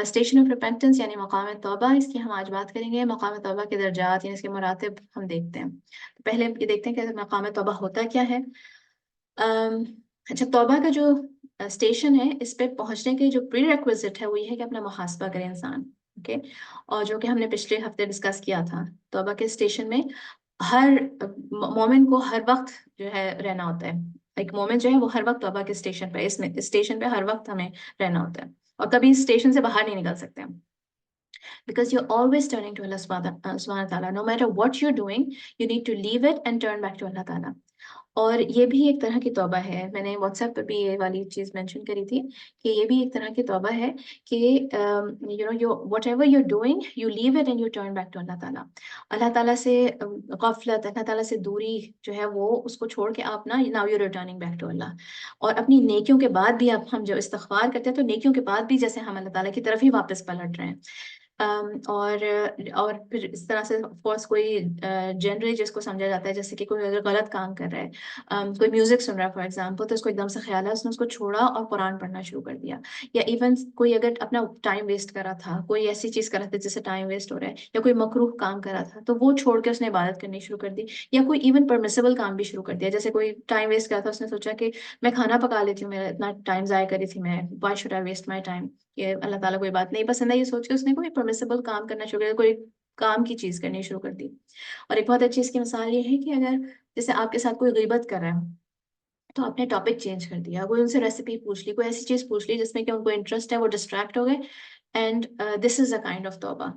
اسٹیشن آف ریپینٹنس یعنی مقام توبہ، اس کی ہم آج بات کریں گے. مقام توبہ کے درجات یعنی اس کے مراتب ہم دیکھتے ہیں. پہلے یہ دیکھتے ہیں کہ مقام توبہ ہوتا کیا ہے. اچھا، توبہ کا جو اسٹیشن ہے، اس پہ پہنچنے کے جو پری ریکویزٹ ہے وہ یہ ہے کہ اپنا محاسبہ کرے انسان. اوکے، اور جو کہ ہم نے پچھلے ہفتے ڈسکس کیا تھا، توبہ کے اسٹیشن میں ہر مومن کو ہر وقت جو ہے رہنا ہوتا ہے. ایک مومن جو ہے وہ ہر وقت توبہ کے اسٹیشن پہ، اس میں اسٹیشن پہ ہر وقت ہمیں رہنا ہوتا ہے اور کبھی اس اسٹیشن سے باہر نہیں نکل سکتے ہم. Because you're always turning to Allah subhanahu wa ta'ala. No matter what you're doing, you need to leave it and turn back to Allah ta'ala. اور یہ بھی ایک طرح کی توبہ ہے. میں نے واٹس ایپ پہ بھی یہ والی چیز مینشن کری تھی کہ یہ بھی ایک طرح کی توبہ ہے کہ whatever you doing you leave it and you turn back to اللہ تعالیٰ. اللہ تعالیٰ سے غفلت، اللہ تعالیٰ سے دوری جو ہے وہ اس کو چھوڑ کے آپ نا now you returning back to اللہ. اور اپنی نیکیوں کے بعد بھی اب ہم جو استغفار کرتے ہیں تو نیکیوں کے بعد بھی جیسے ہم اللہ تعالیٰ کی طرف ہی واپس پلٹ رہے ہیں. اور پھر اس طرح سے آف کورس کوئی جنرلی جس کو سمجھا جاتا ہے جیسے کہ کوئی اگر غلط کام کر رہا ہے، کوئی میوزک سن رہا ہے فار ایگزامپل، تو اس کو ایک دم سے خیال ہے اس نے اس کو چھوڑا اور قرآن پڑھنا شروع کر دیا. یا ایون کوئی اگر اپنا ٹائم ویسٹ کر رہا تھا، کوئی ایسی چیز کر رہا تھا جس سے ٹائم ویسٹ ہو رہا ہے، یا کوئی مکروہ کام کر رہا تھا تو وہ چھوڑ کے اس نے عبادت کرنی شروع کر دی. یا کوئی ایون پرمیسیبل کام بھی شروع کر دیا، جیسے کوئی ٹائم ویسٹ کر رہا تھا، اس نے سوچا کہ میں کھانا پکا لیتی ہوں، میرا اتنا ٹائم ضائع کری تھی میں، why should I waste my time, کہ اللہ تعالیٰ کوئی بات نہیں پسند ہے، یہ سوچ کے اس نے کوئی پرمیسیبل کام کرنا شروع کر دیا، کوئی کام کی چیز کرنی شروع کر دی. اور ایک بہت اچھی اس کی مثال یہ ہے کہ اگر جیسے آپ کے ساتھ کوئی غیبت کر رہا ہے تو آپ نے ٹاپک چینج کر دیا، کوئی ان سے ریسیپی پوچھ لی، کوئی ایسی چیز پوچھ لی جس میں کہ ان کو انٹرسٹ ہے، وہ ڈسٹریکٹ ہو گئے. And this is a kind of توبہ.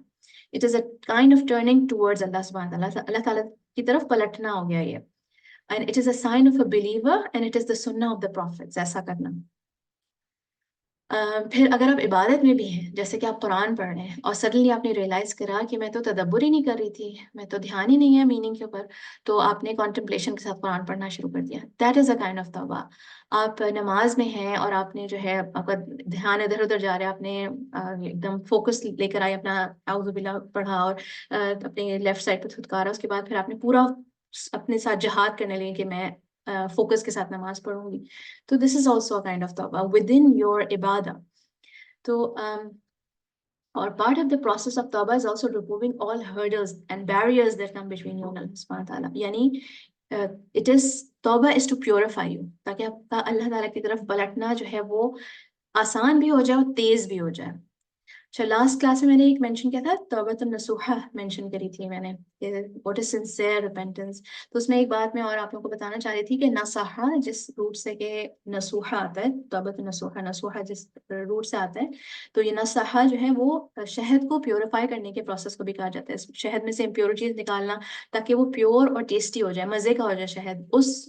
It is a kind of turning towards اللہ سبحانہ تعالیٰ، اللہ تعالیٰ کی طرف پلٹنا ہو گیا یہ. And it is a sign of a believer and it is the سنہ آف دا پروفیٹس، ایسا کرنا. پھر اگر آپ عبادت میں بھی ہیں، جیسے کہ آپ قرآن پڑھ رہے ہیں اور سڈنلی آپ نے ریئلائز کرا کہ میں تو تدبر ہی نہیں کر رہی تھی، میں تو دھیان ہی نہیں ہے میننگ کے اوپر، تو آپ نے کانٹمپلیشن کے ساتھ قرآن پڑھنا شروع کر دیا. That is a kind of توبہ. آپ نماز میں ہیں اور آپ نے جو ہے آپ کا دھیان ادھر ادھر جا رہا ہے، آپ نے ایک دم فوکس لے کر آئے، اپنا اعوذ باللہ پڑھا اور اپنے لیفٹ سائڈ پہ تھتکارا، اس کے بعد پھر آپ نے پورا اپنے ساتھ جہاد کرنے لگے کہ میں فوکس کے ساتھ نماز پڑھوں گی. تو this is also a kind of توبہ ود ان یور عبادہ. تو اور part of the process of tawbah is also removing all hurdles and barriers that come between you and Allah subhanahu wa ta'ala. یعنی it is توبہ is to purify you، تاکہ آپ کا اللہ تعالیٰ کی طرف پلٹنا جو ہے وہ آسان بھی ہو جائے اور تیز بھی ہو جائے. اچھا، لاسٹ کلاس میں نے ایک مینشن کیا تھا، توبۃ النصوحہ مینشن کری تھی میں نے، واٹ از سنسیئر ریپینٹنس. تو اس میں ایک بات میں اور آپ لوگوں کو بتانا چاہ رہی تھی کہ نصحہ جس روٹ سے کہ نصوحہ آتا ہے، توبۃ النصوحہ، نصوحہ جس روٹ سے آتا ہے، تو یہ نصحہ جو ہے وہ شہد کو پیوریفائی کرنے کے پروسیس کو بھی کہا جاتا ہے. شہد میں سے امپیورٹیز نکالنا تاکہ وہ پیور اور ٹیسٹی ہو جائے، مزے کا ہو جائے شہد. اس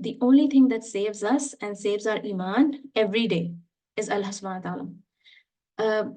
the only thing that saves us and saves our iman every day is Allah subhanahu wa ta'ala.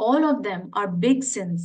all of them are big sins,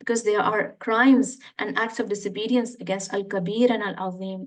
because they are crimes and acts of disobedience against al-kabir and al-azim।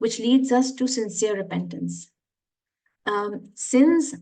which leads us to sincere repentance। sins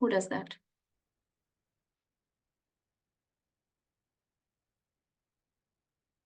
Who does that?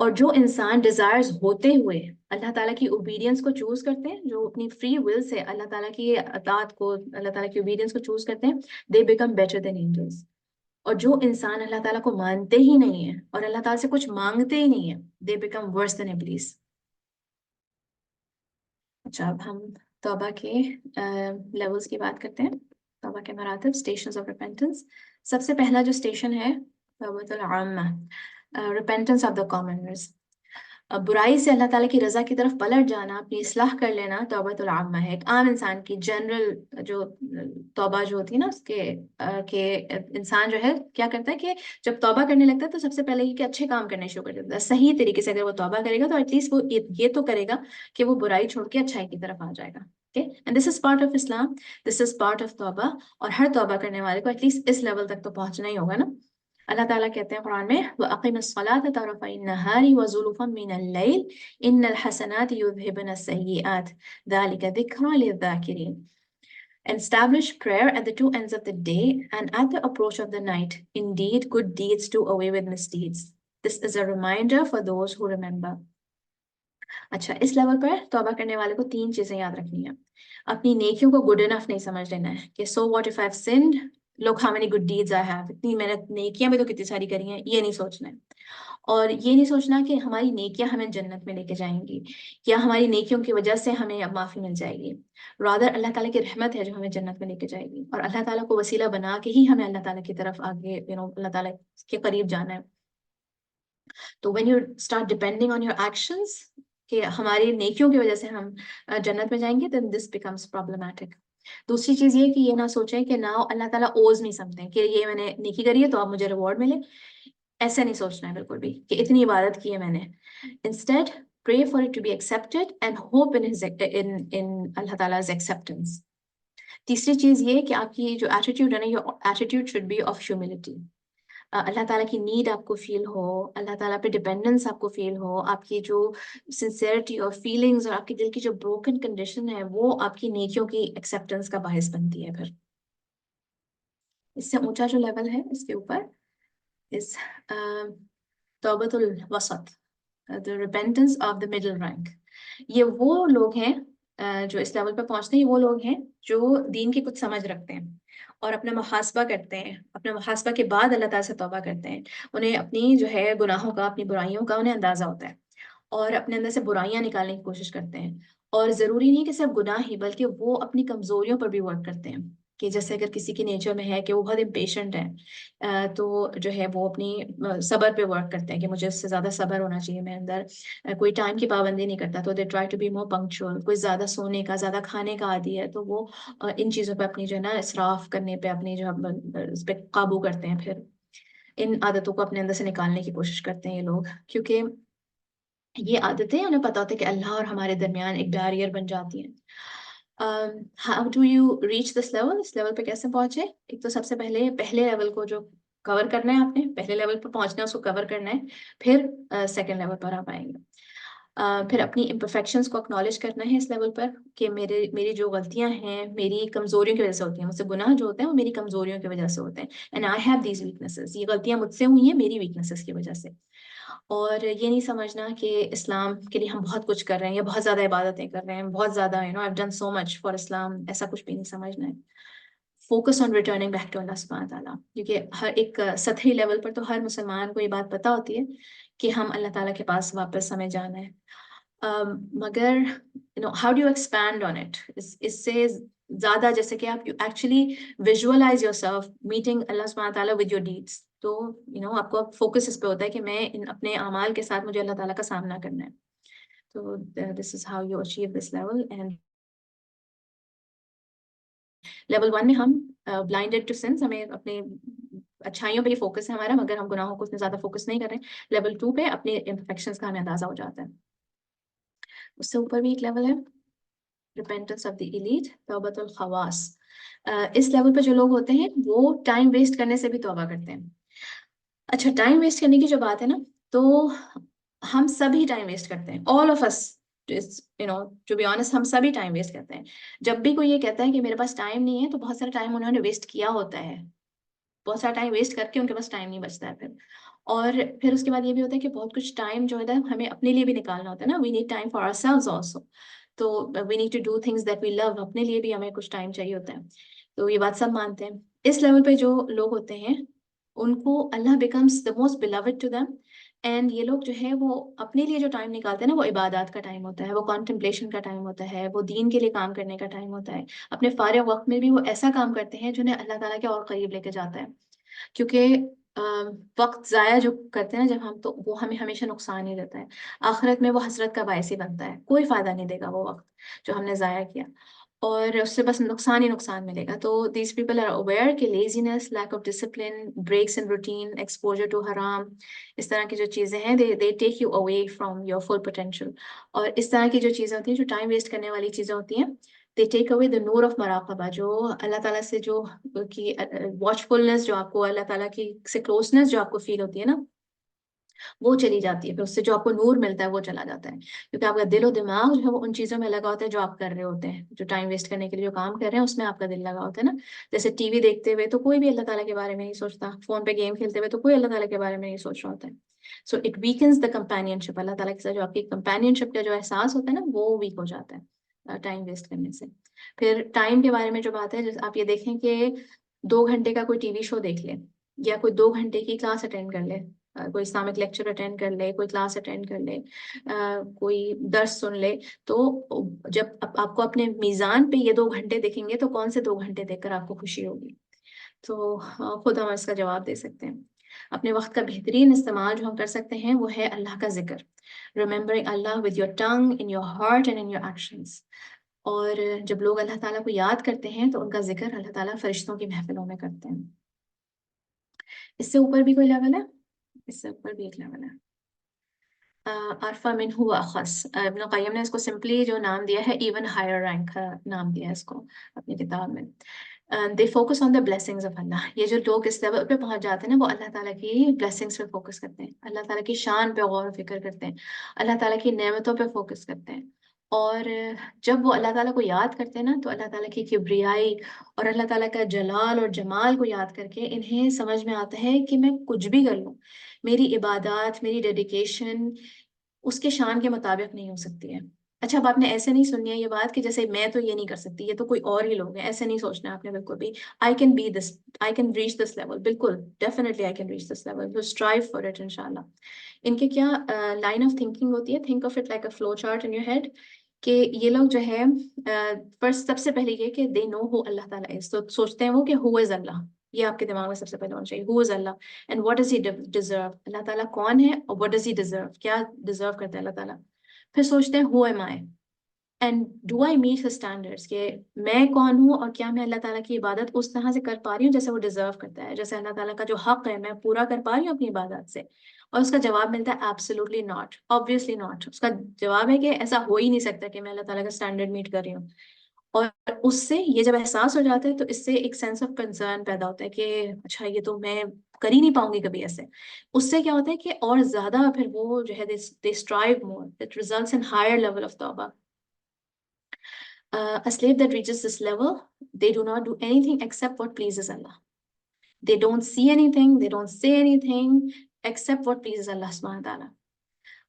اور جو انسان desires ہوتے ہوئے اللہ تعالیٰ کی obedience کو choose کرتے ہیں, جو اپنی فری ول سے اللہ تعالیٰ کی اطاعت کو, اللہ تعالیٰ کی اوبیڈینس کو چوز کرتے ہیں, they become better than angels. اور جو انسان اللہ تعالیٰ کو مانتے ہی نہیں ہیں اور اللہ تعالیٰ سے کچھ مانگتے ہی نہیں ہیں, دے بیکم ورس دین ابلیس. اچھا, اب ہم توبہ کے لیولز کی بات کرتے ہیں, توبہ کے مراتب, اسٹیشنز آف ریپینٹنس. سب سے پہلا جو اسٹیشن ہے توبۃ العامہ, ریپینٹنس آف دا کامنرز. برائی سے اللہ تعالیٰ کی رضا کی طرف پلٹ جانا, اپنی اصلاح کر لینا, توبۃ العامہ ہے. ایک عام انسان کی جنرل جو توبہ جو ہوتی ہے نا, اس کے کہ انسان جو ہے کیا کرتا ہے کہ جب توبہ کرنے لگتا ہے تو سب سے پہلے یہ کہ اچھے کام کرنے شروع کر دیتا ہے. صحیح طریقے سے اگر وہ توبہ کرے گا تو ایٹ لیسٹ وہ یہ تو کرے گا کہ وہ برائی چھوڑ کے اچھائی کی طرف آ جائے گا. And this is part of اسلام, دس از پارٹ آف توبہ. اور ہر توبہ کرنے والے کو ایٹ لیسٹ اس لیول تک تو پہنچنا ہی ہوگا نا. اللہ تعالیٰ کہتے ہیں قرآن میں وَأَقِمِ الصَّلَاةَ طَرَفَيِ النَّهَارِ وَزُلُفًا مِّنَ اللَّيْلِ إِنَّ الْحَسَنَاتِ يُذْهِبْنَ السَّيِّئَاتِ ذَلِكَ ذِكْرَىٰ لِلذَّاكِرِينَ. And establish prayer at the two ends of the day and at the approach of the night. Indeed, good deeds do away with misdeeds. This is a reminder for those who remember. اچھا, اس level پر توبہ کرنے والے کو 3 چیزیں یاد رکھنی ہیں. اپنی نیکیوں کو گڈ انف نہیں سمجھ لینا ہے کہ so what if I have sinned, لوگ how many good deeds I have, اتنی میں نے نیکیاں بھی تو کتنی ساری کری ہیں, یہ نہیں سوچنا ہے. اور یہ نہیں سوچنا کہ ہماری نیکیاں ہمیں جنت میں لے کے جائیں گی یا ہماری نیکیوں کی وجہ سے ہمیں اب معافی مل جائے گی. رادر اللہ تعالیٰ کی رحمت ہے جو ہمیں جنت میں لے کے جائے گی, اور اللہ تعالیٰ کو وسیلہ بنا کے ہی ہمیں اللہ تعالیٰ کی طرف آگے اللہ تعالیٰ کے قریب جانا ہے. تو when you start depending on your actions کہ ہماری نیکیوں کی وجہ سے ہم جنت میں جائیں گے, then this becomes problematic. دوسری چیز یہ کہ یہ نہ سوچیں کہ now اللہ تعالیٰ اوز نہیں سمجھتے کہ یہ میں نے نیکی کری ہے تو اب مجھے ریوارڈ ملے. ایسا نہیں سوچنا ہے بالکل بھی کہ اتنی عبادت کی ہے میں نے. Instead, pray for it to be accepted and hope in Allah تعالیٰ's acceptance. تیسری چیز یہ کہ آپ کی جو ایٹیٹیوڈ ہے نا, your attitude should be of humility. اللہ تعالیٰ کی نیڈ آپ کو فیل ہو, اللہ تعالیٰ پہ ڈپینڈنس آپ کو فیل ہو, آپ کی جو سنسیئرٹی اور فیلنگز اور آپ کی دل کی جو بروکن کنڈیشن ہے وہ آپ کی نیکیوں کی ایکسیپٹنس کا باعث بنتی ہے. پھر اس سے اونچا جو لیول ہے اس کے اوپر اس توبۃ الوسط, the repentance of the middle rank. یہ وہ لوگ ہیں جو اس لیول پہ پہنچتے ہیں, وہ لوگ ہیں جو دین کی کچھ سمجھ رکھتے ہیں اور اپنا محاسبہ کرتے ہیں, اپنے محاسبہ کے بعد اللہ تعالیٰ سے توبہ کرتے ہیں. انہیں اپنی جو ہے گناہوں کا, اپنی برائیوں کا انہیں اندازہ ہوتا ہے اور اپنے اندر سے برائیاں نکالنے کی کوشش کرتے ہیں. اور ضروری نہیں کہ صرف گناہ ہی, بلکہ وہ اپنی کمزوریوں پر بھی ورک کرتے ہیں. کہ جیسے اگر کسی کے نیچر میں ہے کہ وہ بہت امپیشنٹ ہے تو جو ہے وہ اپنی صبر پہ ورک کرتے ہیں کہ مجھے اس سے زیادہ صبر ہونا چاہیے میں اندر. کوئی ٹائم کی پابندی نہیں کرتا تو they try to be more punctual. کوئی زیادہ سونے کا, زیادہ کھانے کا عادی ہے تو وہ ان چیزوں پہ اپنی جو ہے نا اسراف کرنے پہ اپنی جو اس پہ قابو کرتے ہیں. پھر ان عادتوں کو اپنے اندر سے نکالنے کی کوشش کرتے ہیں یہ لوگ, کیونکہ یہ عادتیں انہیں پتا ہوتا ہے کہ اللہ اور ہمارے درمیان ایک بیریئر بن جاتی ہیں. How do you reach this level, اس لیول پہ کیسے پہنچے؟ ایک تو سب سے پہلے لیول کو جو کور کرنا ہے آپ نے, پہلے لیول پہ پہنچنا ہے اس کو کور کرنا ہے, پھر سیکنڈ لیول پر آپ آئیں گے. پھر اپنی امپرفیکشنز کو اکنالج کرنا ہے اس لیول پر کہ میری جو غلطیاں ہیں میری کمزوریوں کی وجہ سے ہوتی ہیں, مجھ سے گناہ جو ہوتے ہیں وہ میری کمزوریوں کی وجہ سے ہوتے ہیں. And I have these weaknesses, یہ غلطیاں مجھ سے ہوئی ہیں میری ویکنیسز کی وجہ سے. اور یہ نہیں سمجھنا کہ اسلام کے لیے ہم بہت کچھ کر رہے ہیں یا بہت زیادہ عبادتیں کر رہے ہیں, بہت زیادہ I've done so much for اسلام, ایسا کچھ بھی نہیں سمجھنا ہے. Focus on returning back to اللہ سبحانہ تعالیٰ, کیونکہ ہر ایک سطحی لیول پر تو ہر مسلمان کو یہ بات پتہ ہوتی ہے کہ ہم اللہ تعالیٰ کے پاس واپس ہمیں جانا ہے. مگر how do you expand on it, اس سے زیادہ جیسے کہ آپ actually visualize yourself meeting اللہ سبحانہ تعالیٰ ود یور ڈیڈس, تو آپ کو فوکس اس پہ ہوتا ہے کہ میں اپنے اعمال کے ساتھ مجھے اللہ تعالیٰ کا سامنا کرنا ہے. تو this is how you achieve this level. And level 1 میں ہم بلائنڈیڈ ٹو سنس, ہمیں اپنے اچھائیوں پہ ہی فوکس ہے ہمارا, مگر ہم گناہوں کو اتنے زیادہ فوکس نہیں کر رہے ہیں. لیول 2 پہ اپنے امپرفیکشنز کا ہمیں اندازہ ہو جاتا ہے. اس سے اوپر بھی ایک لیول ہے ریپینٹنس آف دی ایلیٹ, توبۃ الخواص. اس لیول پہ جو لوگ ہوتے ہیں وہ ٹائم ویسٹ کرنے سے بھی توبہ کرتے ہیں. اچھا, ٹائم ویسٹ کرنے کی جو بات ہے نا, تو ہم سبھی ٹائم ویسٹ کرتے ہیں, all of us, to be honest, ہم سبھی ٹائم ویسٹ کرتے ہیں. جب بھی کوئی یہ کہتا ہے کہ میرے پاس ٹائم نہیں ہے تو بہت سارا ٹائم انہوں نے ویسٹ کیا ہوتا ہے, بہت سارا ٹائم ویسٹ کر کے ان کے پاس ٹائم نہیں بچتا ہے پھر. اور پھر اس کے بعد یہ بھی ہوتا ہے کہ بہت کچھ ٹائم جو ہے ہمیں اپنے لیے بھی نکالنا ہوتا ہے نا. We need time for ourselves also. تو we need to do things that we love. اپنے لیے بھی ہمیں کچھ ٹائم چاہیے ہوتا ہے. تو یہ بات سب مانتے ہیں. اس لیول پہ جو لوگ ہوتے ہیں ان کو اللہ becomes the most beloved to them. And یہ لوگ جو ہے وہ اپنے لیے جو ٹائم نکالتے ہیں نا وہ عبادات کا ٹائم ہوتا ہے, وہ کانٹمپلیشن کا ٹائم ہوتا ہے, وہ دین کے لیے کام کرنے کا ٹائم ہوتا ہے. اپنے فارغ وقت میں بھی وہ ایسا کام کرتے ہیں جنہیں اللہ تعالیٰ کے اور قریب لے کے جاتا ہے. کیونکہ وقت ضائع جو کرتے ہیں نا جب ہم, تو وہ ہمیں ہمیشہ نقصان ہی دیتا ہے. آخرت میں وہ حسرت کا باعث ہی بنتا ہے. کوئی فائدہ نہیں دے گا وہ وقت جو ہم نے ضائع کیا, اور اس سے بس نقصان ہی نقصان ملے گا. تو دیز پیپل آر اویئر کہ laziness, lack of discipline, breaks in routine, exposure to حرام, اس طرح کی جو چیزیں ہیں they take you away from your full potential. اور اس طرح کی جو چیزیں ہوتی ہیں جو ٹائم ویسٹ کرنے والی چیزیں ہوتی ہیں, they take away the Noor of مراقبہ, جو اللہ تعالیٰ سے جو کی واچ فلنس, جو آپ کو اللہ تعالیٰ کی سے کلوزنس جو آپ کو فیل ہوتی ہے نا, وہ چلی جاتی ہے. پھر اس سے جو آپ کو نور ملتا ہے وہ چلا جاتا ہے, کیونکہ آپ کا دل و دماغ جو ہے وہ ان چیزوں میں لگا ہوتا ہے جو آپ کر رہے ہوتے ہیں. جو ٹائم ویسٹ کرنے کے لیے جو کام کر رہے ہیں اس میں آپ کا دل لگا ہوتا ہے نا. جیسے ٹی وی دیکھتے ہوئے تو کوئی بھی اللہ تعالیٰ کے بارے میں نہیں سوچتا, فون پہ گیم کھیلتے ہوئے تو کوئی اللہ تعالیٰ کے بارے میں نہیں سوچ رہا ہوتا ہے. So it weakens the companionship. اللہ تعالیٰ کے ساتھ جو آپ کی کمپینین شپ کا جو احساس ہوتا ہے نا وہ ویک ہو جاتا ہے ٹائم ویسٹ کرنے سے. پھر ٹائم کے بارے میں جو بات ہے, آپ یہ دیکھیں کہ 2 گھنٹے کا کوئی ٹی وی شو دیکھ لے, یا کوئی 2 گھنٹے کی کلاس اٹینڈ کر لے, کوئی اسلامک لیکچر اٹینڈ کر لے, کوئی کلاس اٹینڈ کر لے, کوئی درس سن لے, تو جب آپ کو اپنے میزان پہ یہ 2 گھنٹے دیکھیں گے تو کون سے 2 گھنٹے دیکھ کر آپ کو خوشی ہوگی؟ تو خود ہم اس کا جواب دے سکتے ہیں. اپنے وقت کا بہترین استعمال جو ہم کر سکتے ہیں وہ ہے اللہ کا ذکر. Remembering Allah with your tongue, in your heart and in your actions. اور جب لوگ اللہ تعالیٰ کو یاد کرتے ہیں تو ان کا ذکر اللہ تعالیٰ فرشتوں کی محفلوں میں کرتے ہیں. اس سے اوپر بھی کوئی لیول ہے؟ اس سے اوپر بھی ایک لیول ہے, عرفہ منہ و اخص. ابن قیم نے اس کو سمپلی جو نام دیا ہے ایون ہائر رینک کا نام دیا ہے اس کو اپنی کتاب میں. They focus on the blessings of اللہ. یہ جو لوگ اس لیول پہ پہنچ جاتے ہیں نا وہ اللہ تعالیٰ کی بلیسنگس پہ فوکس کرتے ہیں, اللہ تعالیٰ کی شان پہ غور و فکر کرتے ہیں, اللہ تعالیٰ کی نعمتوں پہ فوکس کرتے ہیں. اور جب وہ اللہ تعالیٰ کو یاد کرتے ہیں نا تو اللہ تعالیٰ کی کبریائی اور اللہ تعالیٰ کا جلال اور جمال کو یاد کر کے انہیں سمجھ میں آتا ہے کہ میں کچھ بھی کر لوں, میری عبادات, میری ڈیڈیکیشن اس کے شان کے مطابق نہیں ہو سکتی ہے. اچھا, اب آپ نے ایسے نہیں سننی ہے یہ بات کہ جیسے میں تو یہ نہیں کر سکتی, یہ تو کوئی اور ہی لوگ ہیں, ایسے نہیں سوچنا ہے آپ نے بالکل بھی. I can be this, I can reach this level, بالکل definitely I can reach this level. تو اسٹرائیو فار اٹ انشاءاللہ. ان کے کیا لائن آف تھنکنگ ہوتی ہے, think of it like a flow chart in your head, کہ یہ لوگ جو ہے فرسٹ سب سے پہلے یہ کہ دے نو ہو اللہ تعالیٰ از. تو سوچتے ہیں وہ کہ ہو از اللہ, یہ آپ کے دماغ میں سب سے پہلے ہونا چاہیے, ہو از اللہ and what does he deserve. اللہ تعالیٰ کون ہے اور واٹ ڈز ہی ڈیزرو, کیا ڈیزرو کرتا ہے اللہ تعالیٰ. پھر سوچتے ہیں who am I and do I meet his standards, کہ میں کون ہوں اور کیا میں اللہ تعالیٰ کی عبادت اس طرح سے کر پا رہی ہوں جیسے وہ ڈیزرو کرتا ہے, جیسے اللہ تعالیٰ کا جو حق ہے میں پورا کر پا رہی ہوں اپنی عبادت سے. اور اس کا جواب ملتا ہے ایبسولوٹلی ناٹ, آبویسلی ناٹ. اس کا جواب ہے کہ ایسا ہو ہی نہیں سکتا کہ میں اللہ تعالیٰ کا اسٹینڈرڈ میٹ کر رہی ہوں. اور اس سے یہ جب احساس ہو جاتا ہے تو اس سے ایک سینس آف کنسرن پیدا ہوتا ہے کہ اچھا یہ تو میں کر ہی نہیں پاؤں گی کبھی ایسے. اس سے کیا ہوتا ہے کہ اور زیادہ پھر وہ جو ہے they strive more, it results in higher level of tawbah. A slave that reaches this level, they do not do anything except what pleases Allah. They don't see anything, they don't say anything except what pleases Allah subhanahu wa ta'ala.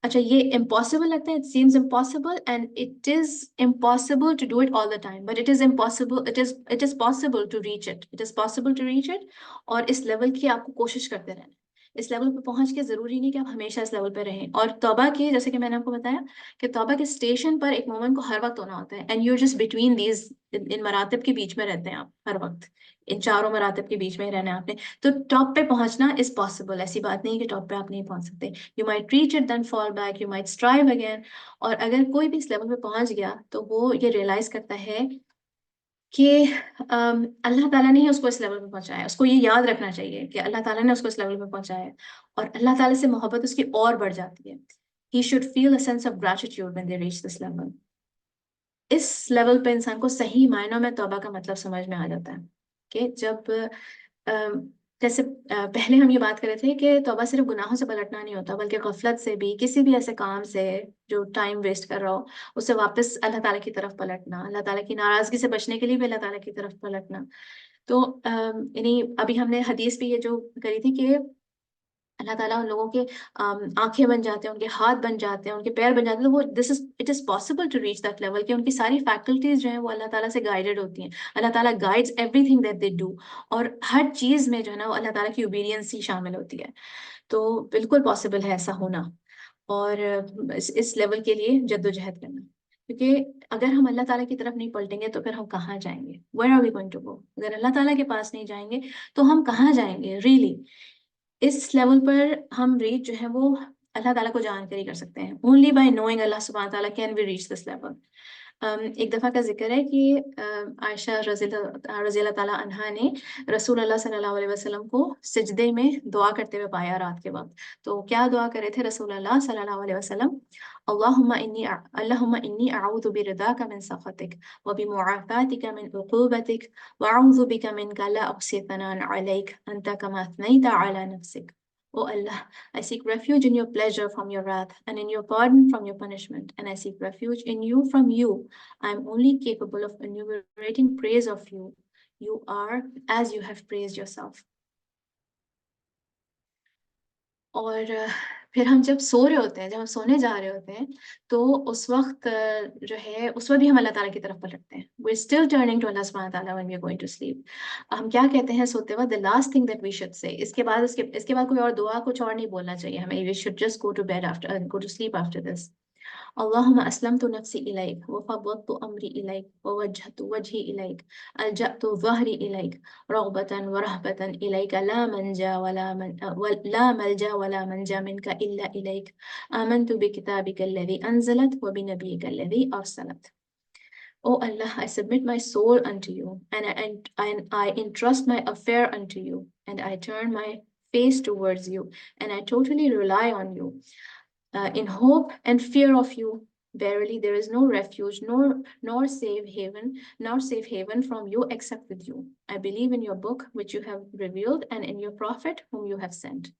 اچھا, یہ impossible لگتا ہے, it seems impossible, and it is impossible to do it all the time, but it is impossible, it is possible to reach it, it is possible to reach it. اور اس level کی آپ کو کوشش کرتے رہنا. اس لیول پہ پہنچ کے ضروری نہیں کہ آپ ہمیشہ اس لیول پہ رہیں. اور توبہ کی, جیسے کہ میں نے آپ کو بتایا کہ توبہ کے اسٹیشن پر ایک مومن کو ہر وقت ہونا ہوتا ہے, and you just between these, ان مراتب کے بیچ میں رہتے ہیں آپ ہر وقت, ان چاروں مراتب کے بیچ میں ہی رہنا ہے آپ نے. تو ٹاپ پہ پہنچنا از پاسبل, ایسی بات نہیں کہ ٹاپ پہ آپ نہیں پہنچ سکتے. You might reach it then fall back, you might strive again. اور اگر کوئی بھی اس لیول پہ پہنچ گیا تو وہ یہ ریئلائز کرتا ہے کہ اللہ تعالیٰ نے ہی اس کو اس لیول پہ پہنچایا. اس کو یہ یاد رکھنا چاہیے کہ اللہ تعالیٰ نے اس کو اس لیول پہ پہنچایا, اور اللہ تعالیٰ سے محبت اس کی اور بڑھ جاتی ہے. He should feel a sense of gratitude when they reach this level. اس لیول پہ انسان کو صحیح معنوں میں توبہ کا مطلب سمجھ میں آ جاتا ہے کہ جب جیسے پہلے ہم یہ بات کر رہے تھے کہ توبہ صرف گناہوں سے پلٹنا نہیں ہوتا, بلکہ غفلت سے بھی, کسی بھی ایسے کام سے جو ٹائم ویسٹ کر رہا ہو اس سے واپس اللہ تعالیٰ کی طرف پلٹنا, اللہ تعالیٰ کی ناراضگی سے بچنے کے لیے بھی اللہ تعالیٰ کی طرف پلٹنا. تو یعنی ابھی ہم نے حدیث بھی یہ جو کری تھی کہ اللہ تعالیٰ ان لوگوں کے آنکھیں بن جاتے ہیں، ان کے ہاتھ بن جاتے ہیں، ان کے پیر بن جاتے ہیں، تو وہ it is possible to reach that level کہ ان کی ساری فیکلٹیز جو ہیں وہ اللہ تعالیٰ سے گائیڈڈ ہوتی ہیں. اللہ تعالیٰ guides every thing that they do, اور ہر چیز میں جو ہے نا وہ اللہ تعالیٰ کی اوبیڈینس ہی شامل ہوتی ہے. تو بالکل پاسبل ہے ایسا ہونا، اور اس لیول کے لیے جد و جہد کرنا. کیونکہ اگر ہم اللہ تعالیٰ کی طرف نہیں پلٹیں گے تو پھر ہم کہاں جائیں گے؟ Where are we going to go? اگر اللہ تعالیٰ کے پاس نہیں جائیں گے تو ہم کہاں جائیں گے ریئلی؟ اس لیول پر ہم ریچ جو ہے وہ اللہ تعالیٰ کو جان کر ہی کر سکتے ہیں. اونلی بائی نوئنگ اللہ سبحانہ تعالیٰ can we reach this level. ایک دفعہ کا ذکر ہے کہ عائشہ رضی اللہ تعالیٰ عنہا نے رسول اللہ صلی اللہ علیہ وسلم کو سجدے میں دعا کرتے ہوئے پایا رات کے وقت. تو کیا دعا کرے تھے رسول اللہ صلی اللہ علیہ وسلم؟ اللہم انی اعوذ برضاک من سخطک وبمعافاتک من عقوبتک واعوذ بک منک لا احصی ثناء علیک انت کما اثنیت علی نفسک. Oh Allah, I seek refuge in your pleasure from your wrath, and in your pardon from your punishment, and I seek refuge in you from you. I am only capable of enumerating praise of you. You are as you have praised yourself. اور پھر ہم جب سو رہے ہوتے ہیں، جب ہم سونے جا رہے ہوتے ہیں، تو اس وقت جو ہے اس وقت بھی ہم اللہ تعالیٰ کی طرف پلٹتے ہیں. we're still turning to Allah subhanahu wa ta'ala when we are going to sleep. ہم کیا کہتے ہیں سوتے وقت؟ the last thing that we should say. اس کے بعد کوئی اور دعا کچھ اور نہیں بولنا چاہیے ہمیں. we should just go to bed after go to sleep after this. اللهم أسلمت نفسي إليك وفوضت أمري إليك ووجهت وجهي إليك ألجأت ظهري إليك رغبة ورهبة إليك لا ملجأ ولا منجا منك إلا إليك آمنت بكتابك الذي أنزلت وبنبيك الذي أرسلت. O Allah, I submit my soul unto you, and I entrust my affair unto you, and I turn my face towards you, and I totally rely on you. In hope and fear of you, verily there is no refuge nor safe haven from you except with you. I believe in your book which you have revealed and in your prophet whom you have sent.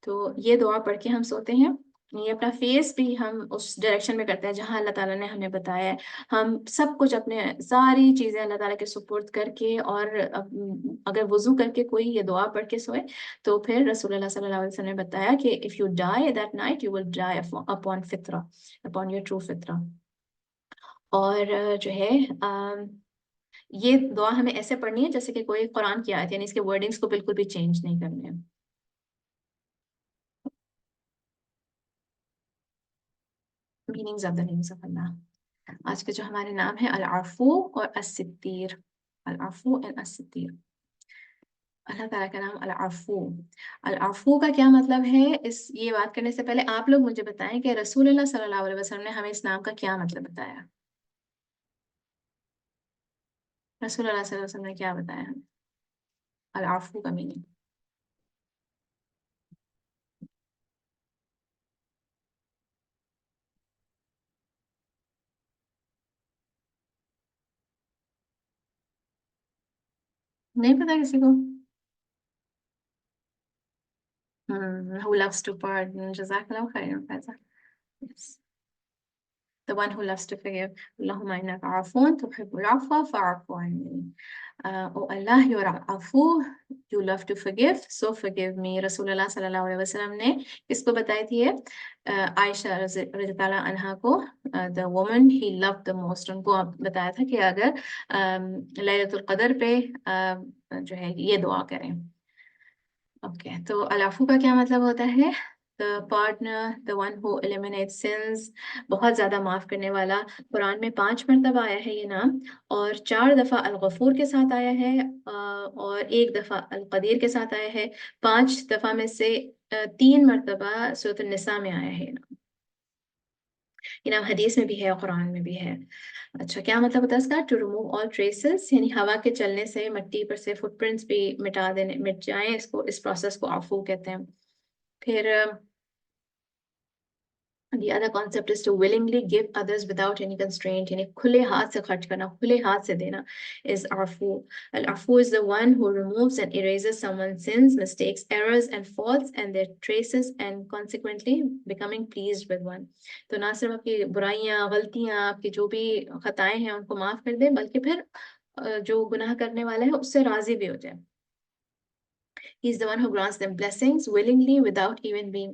تو یہ دعا پڑھ کے ہم سوتے ہیں. یہ اپنا فیس بھی ہم اس ڈائریکشن میں کرتے ہیں جہاں اللہ تعالیٰ نے ہمیں بتایا ہے. ہم سب کچھ اپنے ساری چیزیں اللہ تعالیٰ کے سپرد کر کے، اور اگر وضو کر کے کوئی یہ دعا پڑھ کے سوئے تو پھر رسول اللہ صلی اللہ علیہ وسلم نے بتایا کہ if you die that night you will die upon فطرہ، upon your true فطرہ. اور جو ہے یہ دعا ہمیں ایسے پڑھنی ہے جیسے کہ کوئی قرآن کی آیت، یعنی اس کے ورڈنگز کو بالکل بھی چینج نہیں کرنے ہیں. meanings of the names of Allah. آج کے جو ہمارے نام ہیں العفو اور الستیر. العفو and الستیر. اللہ تعالیٰ کا نام العفو. العفو کا کیا مطلب ہے؟ یہ بات کرنے سے پہلے آپ لوگ مجھے بتائیں کہ رسول اللہ صلی اللہ علیہ وسلم نے ہمیں اس نام کا کیا مطلب بتایا؟ رسول اللہ صلی اللہ علیہ وسلم نے کیا بتایا ہمیں العفو کا میننگ؟ نہیں پتا کسی کو؟ who loves to pardon. جزاک اللہ خیر فیضا. Yes. The one who loves to forgive. Allahumma innaka afoon tuhibbul afwa fa'afu anni. Oh Allah, you are afu, you love to forgive, so forgive me. رسول اللہ صلی اللہ علیہ وسلم نے کس کو بتائی تھی عائشہ رضی اللہ عنہا کو. the woman he loved the most. ان کو بتایا تھا کہ اگر لیلۃ القدر پہ جو ہے یہ دعا کریں. اوکے، تو العفو کا کیا مطلب ہوتا ہے؟ the partner, the one who eliminates sins. بہت زیادہ معاف کرنے والا. قرآن میں 5 مرتبہ آیا ہے یہ نام، اور 4 دفعہ الغفور کے ساتھ آیا ہے، اور 1 دفعہ القدیر کے ساتھ آیا ہے. 5 دفعہ میں سے 3 مرتبہ سورۃ النساء میں آیا ہے یہ نام حدیث میں بھی ہے اور قرآن میں بھی ہے. اچھا، کیا مطلب ہوتا ہے اس کا؟ ٹو ریموو آل ٹریسز، یعنی ہوا کے چلنے سے مٹی پر سے فٹ پرنٹس بھی مٹ جائیں، اس پروسیس کو عفو کہتے ہیں. پھر the other concept is to willingly give others without any constraint، یعنی کھلے ہاتھ سے خرچ کرنا، کھلے ہاتھ سے دینا is عفو. العفو is the one who removes and erases someone's sins, mistakes, errors and faults and their traces, and consequently becoming pleased with one. تو نہ صرف آپ کی برائیاں، غلطیاں، آپ کی جو بھی خطائیں ہیں ان کو معاف کر دیں، بلکہ پھر جو گناہ کرنے والا ہے اس سے راضی بھی ہو جائے. He is the one who grants them blessings willingly without even being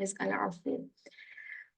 is al-afu.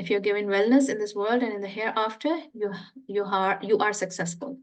If you're given wellness in this world and in the hereafter, you are successful.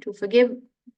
to forgive,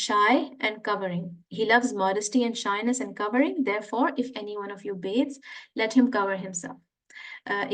shy and covering. He loves modesty and shyness and covering. Therefore, if any one of you bathes, let him cover himself.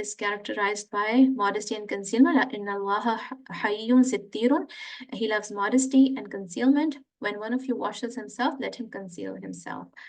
is characterized by modesty and concealment. Inna Allaha hayyun sittirun. He loves modesty and concealment. When one of you washes himself, let him conceal himself.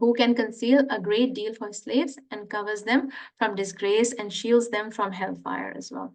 who can conceal a great deal for slaves and covers them from disgrace and shields them from hellfire as well.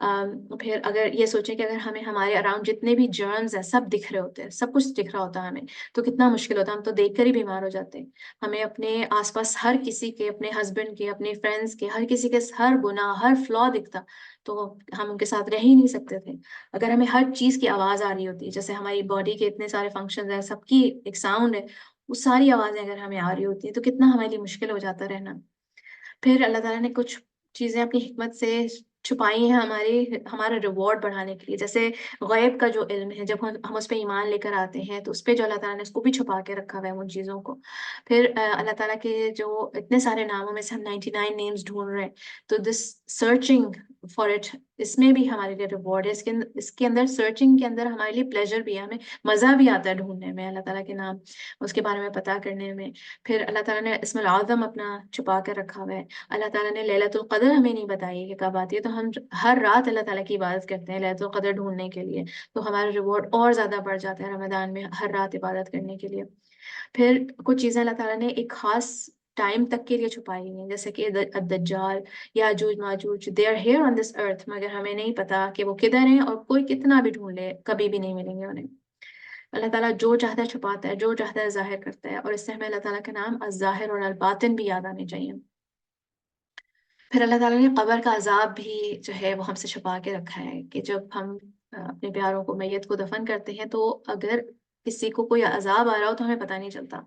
پھر اگر یہ سوچیں کہ اگر ہمیں ہمارے around جتنے بھی جرمز ہیں سب دکھ رہے ہوتے ہیں، سب کچھ دکھ رہا ہوتا ہے ہمیں، تو کتنا مشکل ہوتا ہے، ہم تو دیکھ کر ہی بیمار ہو جاتے ہیں۔ ہمیں اپنے آس پاس ہر کسی کے، اپنے ہسبینڈ کے، اپنے فرینڈس کے، ہر کسی کے ہر گناہ، ہر فلا دکھتا تو ہم ان کے ساتھ رہ ہی نہیں سکتے تھے۔ اگر ہمیں ہر چیز کی آواز آ رہی ہوتی، جیسے ہماری باڈی کے اتنے سارے فنکشنز ہیں، سب کی ایک ساؤنڈ ہے، وہ ساری آوازیں اگر ہمیں آ رہی ہوتی ہیں تو کتنا ہمارے لیے مشکل ہو جاتا رہنا۔ پھر اللہ تعالیٰ نے کچھ چیزیں اپنی حکمت سے چھپائی ہیں ہمارا ریوارڈ بڑھانے کے لیے، جیسے غیب کا جو علم ہے، جب ہم اس پہ ایمان لے کر آتے ہیں تو اس پہ جو اللہ تعالیٰ نے اس کو بھی چھپا کے رکھا ہوا ہے ان چیزوں کو۔ پھر اللہ تعالیٰ کے جو اتنے سارے ناموں میں سے ہم 99 نیمز ڈھونڈ رہے ہیں، تو دس سرچنگ فار اٹ، اس میں بھی ہمارے لیے ریوارڈ ہے، اس کے اندر سرچنگ کے اندر ہمارے لیے پلیجر بھی ہے، ہمیں مزہ بھی آتا ہے ڈھونڈنے میں اللہ تعالیٰ کے نام، اس کے بارے میں پتہ کرنے میں۔ پھر اللہ تعالیٰ نے اسم العظم اپنا چھپا کر رکھا ہوا ہے۔ اللہ تعالیٰ نے لیلۃ القدر ہمیں نہیں بتائی کہ کب آتی ہے، تو ہم ہر رات اللہ تعالیٰ کی عبادت کرتے ہیں لیلۃ القدر ڈھونڈنے کے لیے، تو ہمارا ریوارڈ اور زیادہ بڑھ جاتا ہے رمضان میں ہر رات عبادت کرنے کے لیے۔ پھر کچھ چیزیں اللہ تعالیٰ نے ایک خاص ٹائم تک کے لیے چھپائی ہیں، جیسے کہ الدجال، یاجوج ماجوج، دے آر ہیئر آن دس ارتھ، مگر ہمیں نہیں پتا کہ وہ کدھر ہیں، اور کوئی کتنا بھی ڈھونڈ لے کبھی بھی نہیں ملیں گے انہیں۔ اللہ تعالیٰ جو چاہتا ہے چھپاتا ہے، جو چاہتا ہے ظاہر کرتا ہے، اور اس سے ہمیں اللہ تعالیٰ کے نام الظاہر اور الباطن بھی یاد آنے چاہیے۔ پھر اللہ تعالیٰ نے قبر کا عذاب بھی جو ہے وہ ہم سے چھپا کے رکھا ہے، کہ جب ہم اپنے پیاروں کو، میت کو دفن کرتے ہیں، تو اگر کسی کو کوئی عذاب آ رہا ہو تو ہمیں پتہ نہیں چلتا،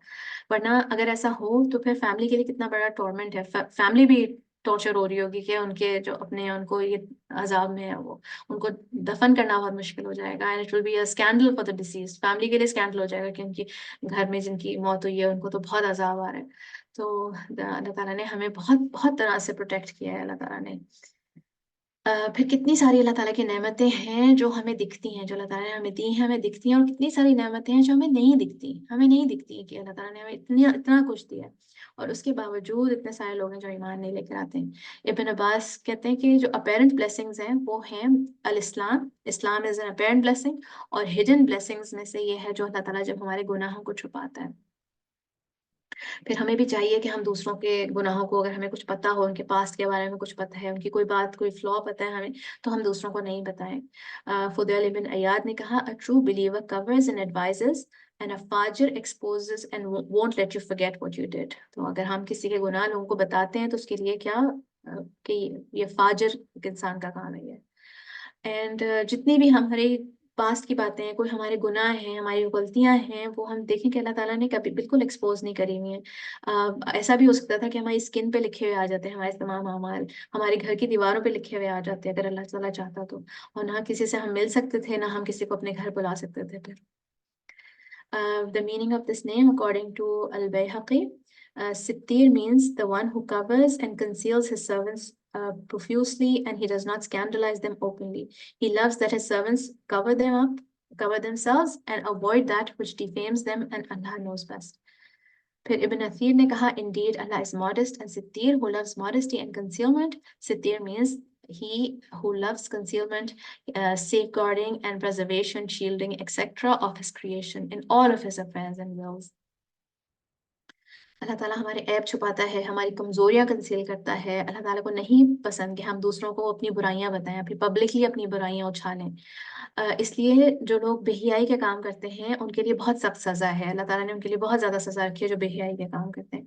ورنہ اگر ایسا ہو تو پھر فیملی کے لیے کتنا بڑا ٹورمنٹ ہے، فیملی بھی ٹارچر ہو رہی ہوگی کہ ان کے جو اپنے، ان کو یہ عذاب میں ہے، وہ ان کو دفن کرنا بہت مشکل ہو جائے گا، and it will be a scandal for the disease, family کے لیے اسکینڈل ہو جائے گا کہ ان کی گھر میں جن کی موت ہوئی ہے ان کو تو بہت عذاب آ رہا ہے۔ تو اللہ تعالیٰ نے ہمیں بہت بہت طرح سے پروٹیکٹ کیا ہے اللہ تعالیٰ نے۔ پھر کتنی ساری اللہ تعالیٰ کی نعمتیں ہیں جو ہمیں دکھتی ہیں، جو اللہ تعالیٰ نے ہمیں دی ہیں، ہمیں دکھتی ہیں، اور کتنی ساری نعمتیں ہیں جو ہمیں نہیں دکھتی، کہ اللہ تعالیٰ نے ہمیں اتنا کچھ دیا ہے، اور اس کے باوجود اتنے سارے لوگ ہیں جو ایمان نہیں لے کر آتے ہیں۔ ابن عباس کہتے ہیں کہ جو اپیرنٹ بلیسنگز ہیں وہ ہیں الاسلام، اسلام از این اپیرنٹ بلیسنگ، اور ہڈن بلیسنگز میں سے یہ ہے جو اللہ تعالیٰ جب ہمارے گناہوں کو چھپاتا ہے۔ پھر ہمیں بھی چاہیے کہ ہم دوسروں کے گناہوں کو، اگر ہمیں کچھ پتہ ہو، ان کے پاسٹ کے بارے میں کچھ پتہ ہے، ان کی کوئی بات، کوئی فلا پتہ ہے ہمیں، تو ہم دوسروں کو نہیں بتائیں۔ فضیل بن عیاد نے کہا a true believer covers and advises and a fajr exposes and won't let you forget what you did۔ تو اگر ہم کسی کے گناہ لوگوں کو بتاتے ہیں تو اس کے لیے کیا کہ یہ فاجر ایک انسان کا کام ہے یہ۔ اینڈ جتنی بھی ہمارے پاسٹ کی باتیں ہیں، کوئی ہمارے گناہ ہیں، ہماری غلطیاں ہیں، وہ ہم دیکھیں کہ اللہ تعالیٰ نے کبھی بالکل ایکسپوز نہیں کری ہوئی ہیں۔ ایسا بھی ہو سکتا تھا کہ ہماری اسکن پہ لکھے ہوئے آ جاتے ہیں ہمارے تمام اعمال، ہمارے گھر کی دیواروں پہ لکھے ہوئے آ جاتے ہیں اگر اللہ تعالیٰ چاہتا تو، اور نہ کسی سے ہم مل سکتے تھے، نہ ہم کسی کو اپنے گھر بلا سکتے تھے۔ پھر the meaning of this name according to Al-Bayhaqi, Sittir means the one who covers and conceals his servants profusely, and he does not scandalize them openly. He loves that his servants cover themselves and avoid that which defames them, and Allah knows best. پھر ابن اثیر نے کہا indeed Allah is modest and Sittir who loves modesty and concealment. Sittir means he who loves concealment, safeguarding and preservation, shielding, etc. of his creation in all of his affairs and wills. اللہ تعالیٰ ہمارے عیب چھپاتا ہے، ہماری کمزوریاں conceal کرتا ہے۔ اللہ تعالیٰ کو نہیں پسند کہ ہم دوسروں کو اپنی برائیاں بتائیں، اپنی پبلکلی اپنی برائیاں اچھالیں۔ اس لیے جو لوگ بے حیائی کے کام کرتے ہیں ان کے لیے بہت سخت سزا ہے، اللہ تعالیٰ نے ان کے لیے بہت زیادہ سزا رکھی ہے جو بے حیائی کے کام کرتے ہیں۔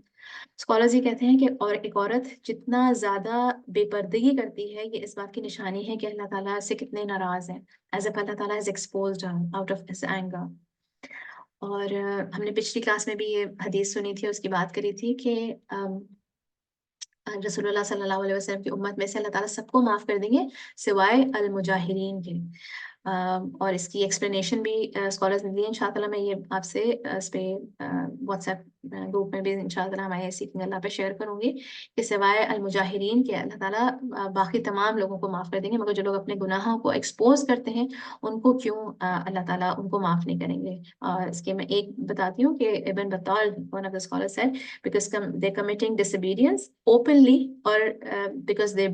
اسکالرز یہ کہتے ہیں کہ اور ایک عورت جتنا زیادہ بے پردگی کرتی ہے، یہ اس بات کی نشانی ہے کہ اللہ تعالیٰ سے کتنے ناراض ہیں، ایز اف اللہ تعالیٰ is exposed out of his anger۔ اور ہم نے پچھلی کلاس میں بھی یہ حدیث سنی تھی، اس کی بات کری تھی کہ رسول اللہ صلی اللہ علیہ وسلم کی امت میں سے اللہ تعالیٰ سب کو معاف کر دیں گے سوائے المجاہرین کے۔ اور اس کی ایکسپلینیشن بھی اسکالرز نے دی، انشاءاللہ میں یہ آپ سے اس پہ واٹس ایپ گروپ میں بھی انشاءاللہ میں سیکھنگ اللہ پہ شیئر کروں گی کہ سوائے المجاہرین کے اللہ تعالیٰ باقی تمام لوگوں کو معاف کر دیں گے، مگر جو لوگ اپنے گناہوں کو ایکسپوز کرتے ہیں ان کو کیوں اللہ تعالیٰ ان کو معاف نہیں کریں گے۔ اور اس کے میں ایک بتاتی ہوں کہ ابن بطال one of the scholars said because they're committing disobedience openly or because they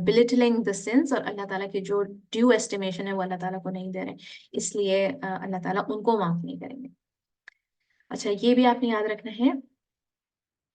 belittling the sins، اور اللہ تعالیٰ کی جو ڈیو ایسٹیمیشن ہے وہ اللہ تعالیٰ کو نہیں دے رہے، اس لیے اللہ تعالیٰ ان کو معاف نہیں کریں گے۔ اچھا یہ بھی آپ نے یاد رکھنا ہے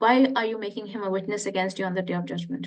why are you making him a witness against you on the day of judgment?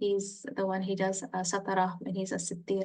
he is the one he does satara when he's a sittir।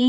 He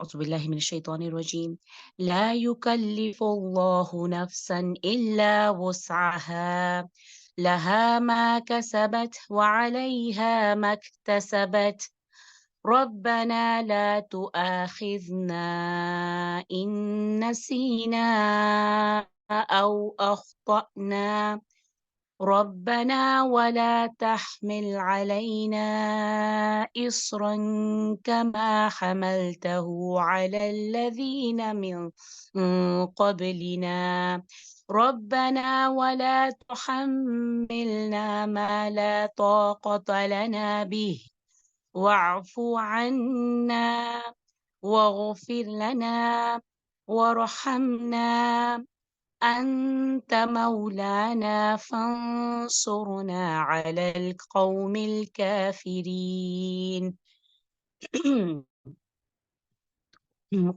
أعوذ بالله من الشيطان الرجيم لا يكلف الله نفسا إلا وسعها لها ما كسبت وعليها ما اكتسبت ربنا لا تؤاخذنا إن نسينا أو أخطأنا ربنا ولا تحمل علينا إصرا كما حملته على الذين من قبلنا ربنا ولا تحملنا ما لا طاقة لنا به واعف عنا واغفر لنا وارحمنا أنت مولانا فانصرنا على القوم الكافرين।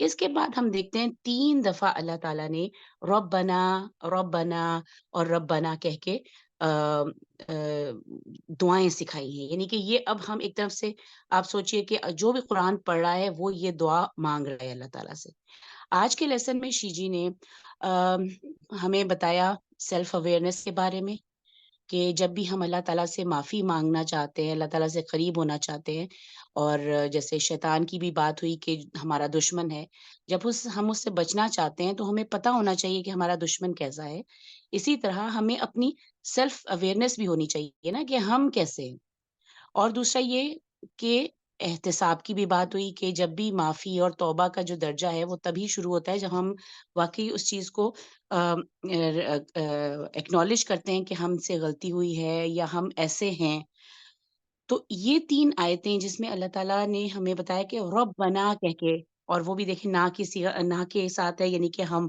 اس کے بعد ہم دیکھتے ہیں 3 دفعہ اللہ تعالیٰ نے ربنا، ربنا اور ربنا کہہ کے آ آ دعائیں سکھائی ہیں۔ یعنی کہ یہ اب ہم ایک طرف سے آپ سوچئے کہ جو بھی قرآن پڑھ رہا ہے وہ یہ دعا مانگ رہا ہے اللہ تعالیٰ سے۔ آج کے لیسن میں شی جی نے ہمیں بتایا سیلف اویئرنیس کے بارے میں، کہ جب بھی ہم اللہ تعالیٰ سے معافی مانگنا چاہتے ہیں، اللہ تعالیٰ سے قریب ہونا چاہتے ہیں، اور جیسے شیطان کی بھی بات ہوئی کہ ہمارا دشمن ہے، جب ہم اس سے بچنا چاہتے ہیں تو ہمیں پتہ ہونا چاہیے کہ ہمارا دشمن کیسا ہے۔ اسی طرح ہمیں اپنی سیلف اویئرنیس بھی ہونی چاہیے نا کہ ہم کیسے ہیں۔ اور دوسرا یہ کہ احتساب کی بھی بات ہوئی کہ جب بھی معافی اور توبہ کا جو درجہ ہے وہ تبھی شروع ہوتا ہے جب ہم واقعی اس چیز کو ایکنالج کرتے ہیں کہ ہم سے غلطی ہوئی ہے یا ہم ایسے ہیں۔ تو یہ 3 آیتیں جس میں اللہ تعالیٰ نے ہمیں بتایا کہ ربنا کہہ کے، اور وہ بھی دیکھیں نہ کے ساتھ ہے، یعنی کہ ہم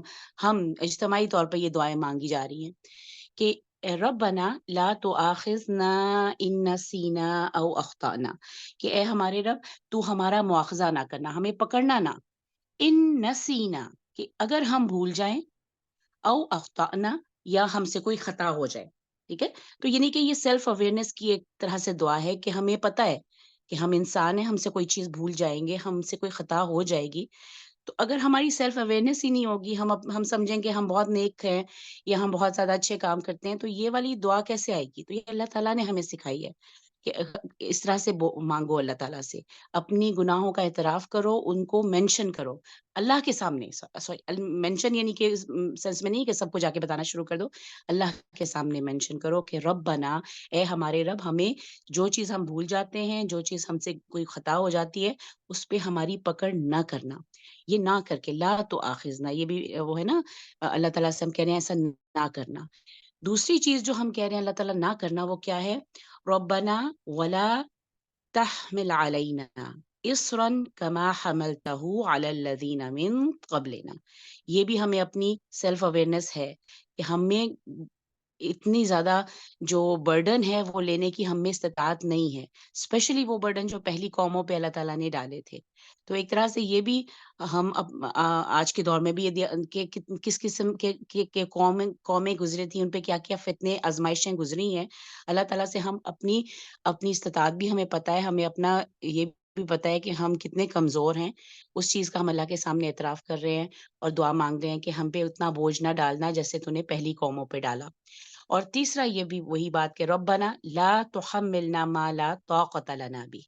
اجتماعی طور پہ یہ دعائیں مانگی جا رہی ہیں کہ ربنا لا تؤاخذنا ان نسینا او اخطانا، کہ اے ہمارے رب تو ہمارا مواخذہ نہ کرنا، ہمیں پکڑنا نہ، ان نسینا کہ اگر ہم بھول جائیں، او اخطانا یا ہم سے کوئی خطا ہو جائے، ٹھیک ہے؟ تو یعنی کہ یہ سیلف اویئرنیس کی ایک طرح سے دعا ہے کہ ہمیں پتہ ہے کہ ہم انسان ہیں، ہم سے کوئی چیز بھول جائیں گے، ہم سے کوئی خطا ہو جائے گی۔ تو اگر ہماری سیلف اویئرنیس ہی نہیں ہوگی، ہم سمجھیں کہ ہم بہت نیک ہیں یا ہم بہت زیادہ اچھے کام کرتے ہیں، تو یہ والی دعا کیسے آئے گی؟ تو یہ اللہ تعالیٰ نے ہمیں سکھائی ہے کہ اس طرح سے مانگو اللہ تعالیٰ سے، اپنی گناہوں کا اعتراف کرو، ان کو مینشن کرو اللہ کے سامنے، سوری مینشن یعنی کہ اس سینس میں نہیں کہ سب کو جا کے بتانا شروع کر دو، اللہ کے سامنے مینشن کرو کہ ربنا، اے ہمارے رب، ہمیں جو چیز ہم بھول جاتے ہیں، جو چیز ہم سے کوئی خطا ہو جاتی ہے، اس پہ ہماری پکڑ نہ کرنا۔ یہ نہ کر کے لا تو آخذنا، یہ بھی وہ ہے نا، اللہ تعالیٰ سے ہم کہہ رہے ہیں ایسا نہ کرنا۔ دوسری چیز جو ہم کہہ رہے ہیں اللہ تعالیٰ نہ کرنا، وہ کیا ہے؟ ربنا ولا تحمل علینا اصرا کما حملته علی الذین من قبلنا۔ یہ بھی ہمیں اپنی سیلف اویئرنیس ہے کہ ہمیں اتنی زیادہ جو برڈن ہے وہ لینے کی ہم میں استطاعت نہیں ہے، اسپیشلی وہ برڈن جو پہلی قوموں پہ اللہ تعالیٰ نے ڈالے تھے۔ تو ایک طرح سے یہ بھی ہم آج کے دور میں بھی کہ کس قسم کے قومیں گزری تھیں، ان پہ کیا کیا فتنے آزمائشیں گزری ہیں، اللہ تعالیٰ سے ہم اپنی استطاعت بھی ہمیں پتہ ہے، ہمیں اپنا یہ بھی پتہ ہے کہ ہم کتنے کمزور ہیں، اس چیز کا ہم اللہ کے سامنے اعتراف کر رہے ہیں اور دعا مانگ رہے ہیں کہ ہم پہ اتنا بوجھ نہ ڈالنا جیسے تو نے پہلی قوموں پہ ڈالا۔ اور تیسرا یہ بھی وہی بات کہ ربنا لا تحملنا ما لا طاقت لنا بھی،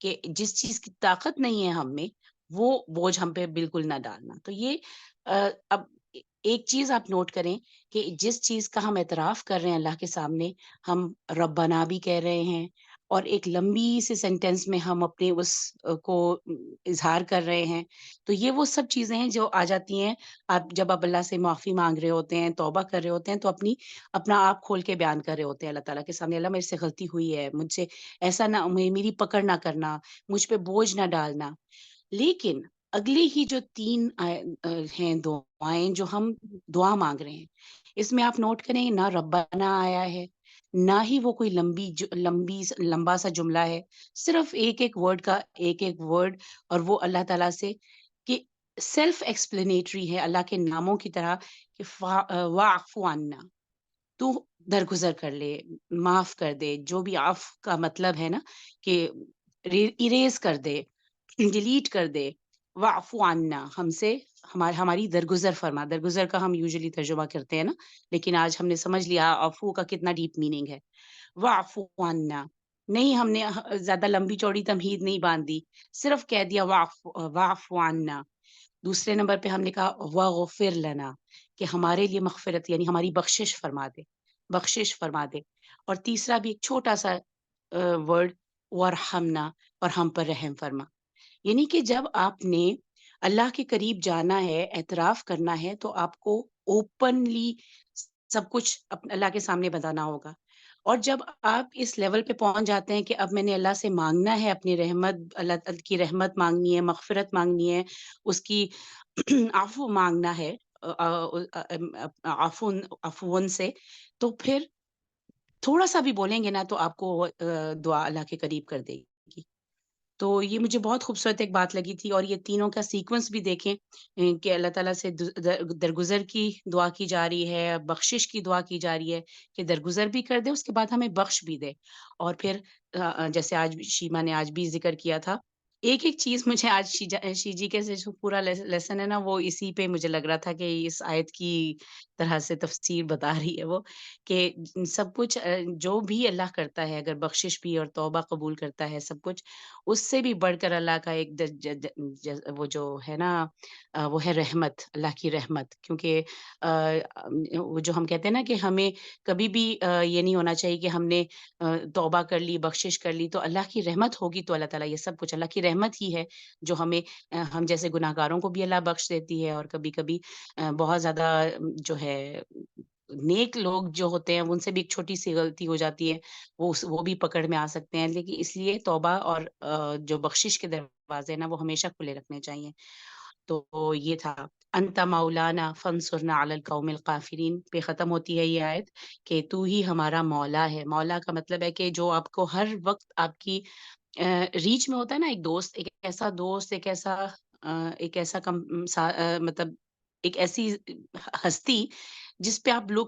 کہ جس چیز کی طاقت نہیں ہے ہم میں، وہ بوجھ ہم پہ بالکل نہ ڈالنا۔ تو یہ اب ایک چیز آپ نوٹ کریں کہ جس چیز کا ہم اعتراف کر رہے ہیں اللہ کے سامنے، ہم ربنا بھی کہہ رہے ہیں، اور ایک لمبی سی سینٹینس میں ہم اپنے اس کو اظہار کر رہے ہیں۔ تو یہ وہ سب چیزیں ہیں جو آ جاتی ہیں جب آپ اللہ سے معافی مانگ رہے ہوتے ہیں، توبہ کر رہے ہوتے ہیں، تو اپنا آپ کھول کے بیان کر رہے ہوتے ہیں اللہ تعالیٰ کے سامنے، اللہ میرے سے غلطی ہوئی ہے، مجھ سے ایسا نہ، میری پکڑ نہ کرنا، مجھ پہ بوجھ نہ ڈالنا۔ لیکن اگلی ہی جو 3 ہیں دعائیں جو ہم دعا مانگ رہے ہیں، اس میں آپ نوٹ کریں نہ ربنا آیا ہے، نہ ہی وہ کوئی لمبا سا جملہ ہے، صرف ایک ورڈ کا ایک ورڈ، اور وہ اللہ تعالیٰ سے کہ سیلف ایکسپلینیٹری ہے اللہ کے ناموں کی طرح کہ واعف عنا، تو درگزر کر لے، معاف کر دے، جو بھی عفو کا مطلب ہے نا کہ اریز کر دے، ڈیلیٹ کر دے، واعف عنا، ہم سے ہماری درگزر فرما۔ درگزر کا ہم یوزلی ترجمہ کرتے ہیں نا، لیکن آج ہم نے سمجھ لیا عفو کا کتنا ڈیپ میننگ ہے۔ واعف عنا، نہیں ہم نے زیادہ لمبی چوڑی تمہید نہیں باندھی، صرف کہہ دیا واعف عنا۔ دوسرے نمبر پہ ہم نے کہا وَغْفِرْ لَنَا، کہ ہمارے لیے مغفرت یعنی ہماری بخشش فرما دے۔ اور تیسرا بھی ایک چھوٹا سا ورڈ وَارْحَمْنَا، اور ہم پر رحم فرما۔ یعنی کہ جب آپ نے اللہ کے قریب جانا ہے، اعتراف کرنا ہے، تو آپ کو اوپنلی سب کچھ اللہ کے سامنے بتانا ہوگا۔ اور جب آپ اس لیول پہ پہنچ جاتے ہیں کہ اب میں نے اللہ سے مانگنا ہے اپنی رحمت، اللہ کی رحمت مانگنی ہے، مغفرت مانگنی ہے، اس کی عفو مانگنا ہے، عفون سے، تو پھر تھوڑا سا بھی بولیں گے نا تو آپ کو دعا اللہ کے قریب کر دے گی۔ تو یہ مجھے بہت خوبصورت ایک بات لگی تھی، اور یہ تینوں کا سیکوینس بھی دیکھیں کہ اللہ تعالیٰ سے درگزر کی دعا کی جا رہی ہے، بخشش کی دعا کی جا رہی ہے کہ درگزر بھی کر دے، اس کے بعد ہمیں بخش بھی دے۔ اور پھر جیسے آج بھی شیما نے آج بھی ذکر کیا تھا، ایک-ایک چیز مجھے آج شی جی کے جو پورا لیسن ہے نا، وہ اسی پہ مجھے لگ رہا تھا کہ اس آیت کی طرح سے تفسیر بتا رہی ہے وہ، کہ سب کچھ جو بھی اللہ کرتا ہے، اگر بخشش بھی اور توبہ قبول کرتا ہے سب کچھ، اس سے بھی بڑھ کر اللہ کا ایک وہ جو ہے نا وہ ہے رحمت، اللہ کی رحمت۔ کیونکہ وہ جو ہم کہتے ہیں نا کہ ہمیں کبھی بھی یہ نہیں ہونا چاہیے کہ ہم نے توبہ کر لی، بخشش کر لی تو اللہ کی رحمت ہوگی، تو اللہ تعالیٰ یہ سب کچھ اللہ کی رحمت ہی ہے جو ہمیں ہم جیسے گناہگاروں کو بھی اللہ بخش دیتی ہے، اور کبھی-کبھی بہت زیادہ جو ہے نیک لوگ جو ہوتے ہیں ان سے بھی ایک چھوٹی-سی غلطی ہو جاتی ہے، وہ بھی پکڑ میں آ سکتے ہیں، لیکن اس لیے توبہ اور جو بخشش کے دروازے ہیں نا وہ ہمیشہ کھلے رکھنے چاہیے۔ تو یہ تھا، انت مولانا فانصرنا علی القوم الکافرین پہ ختم ہوتی ہے یہ آیت، کہ تو ہی ہمارا مولا ہے۔ مولا کا مطلب ہے کہ جو آپ کو ہر وقت آپ کی ریچ میں ہوتا ہے نا، ایک دوست، ایک ایسا مطلب ایک ایسی ہستی جس پہ آپ لوگ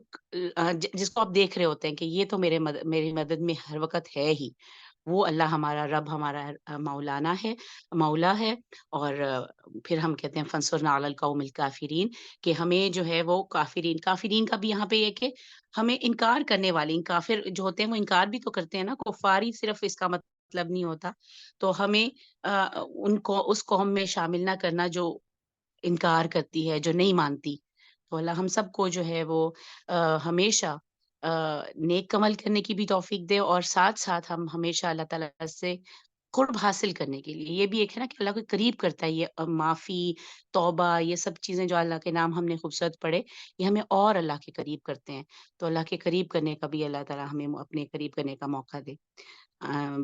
جس کو آپ دیکھ رہے ہوتے ہیں کہ یہ تو میری مدد میں ہر وقت ہے ہی، وہ اللہ ہمارا رب، ہمارا مولانا ہے، مولا ہے۔ اور پھر ہم کہتے ہیں فانصرنا علی القوم الکافرین، کہ ہمیں جو ہے وہ کافرین کا بھی یہاں پہ یہ کہ ہمیں انکار کرنے والے کافر جو ہوتے ہیں وہ انکار بھی تو کرتے ہیں نا، کفار ہی صرف اس کا مطلب نہیں ہوتا۔ تو ہمیں ان کو اس قوم میں شامل نہ کرنا جو انکار کرتی ہے، جو نہیں مانتی۔ تو اللہ ہم سب کو جو ہے وہ ہمیشہ نیک عمل کرنے کی بھی توفیق دے، اور ساتھ-ساتھ ہم ہمیشہ اللہ تعالیٰ سے قرب حاصل کرنے کے لیے، یہ بھی ایک ہے نا کہ اللہ کو قریب کرتا ہے یہ معافی، توبہ، یہ سب چیزیں جو اللہ کے نام ہم نے خوبصورت پڑھے، یہ ہمیں اور اللہ کے قریب کرتے ہیں۔ تو اللہ کے قریب کرنے کا بھی اللہ تعالیٰ ہمیں اپنے قریب کرنے کا موقع دے۔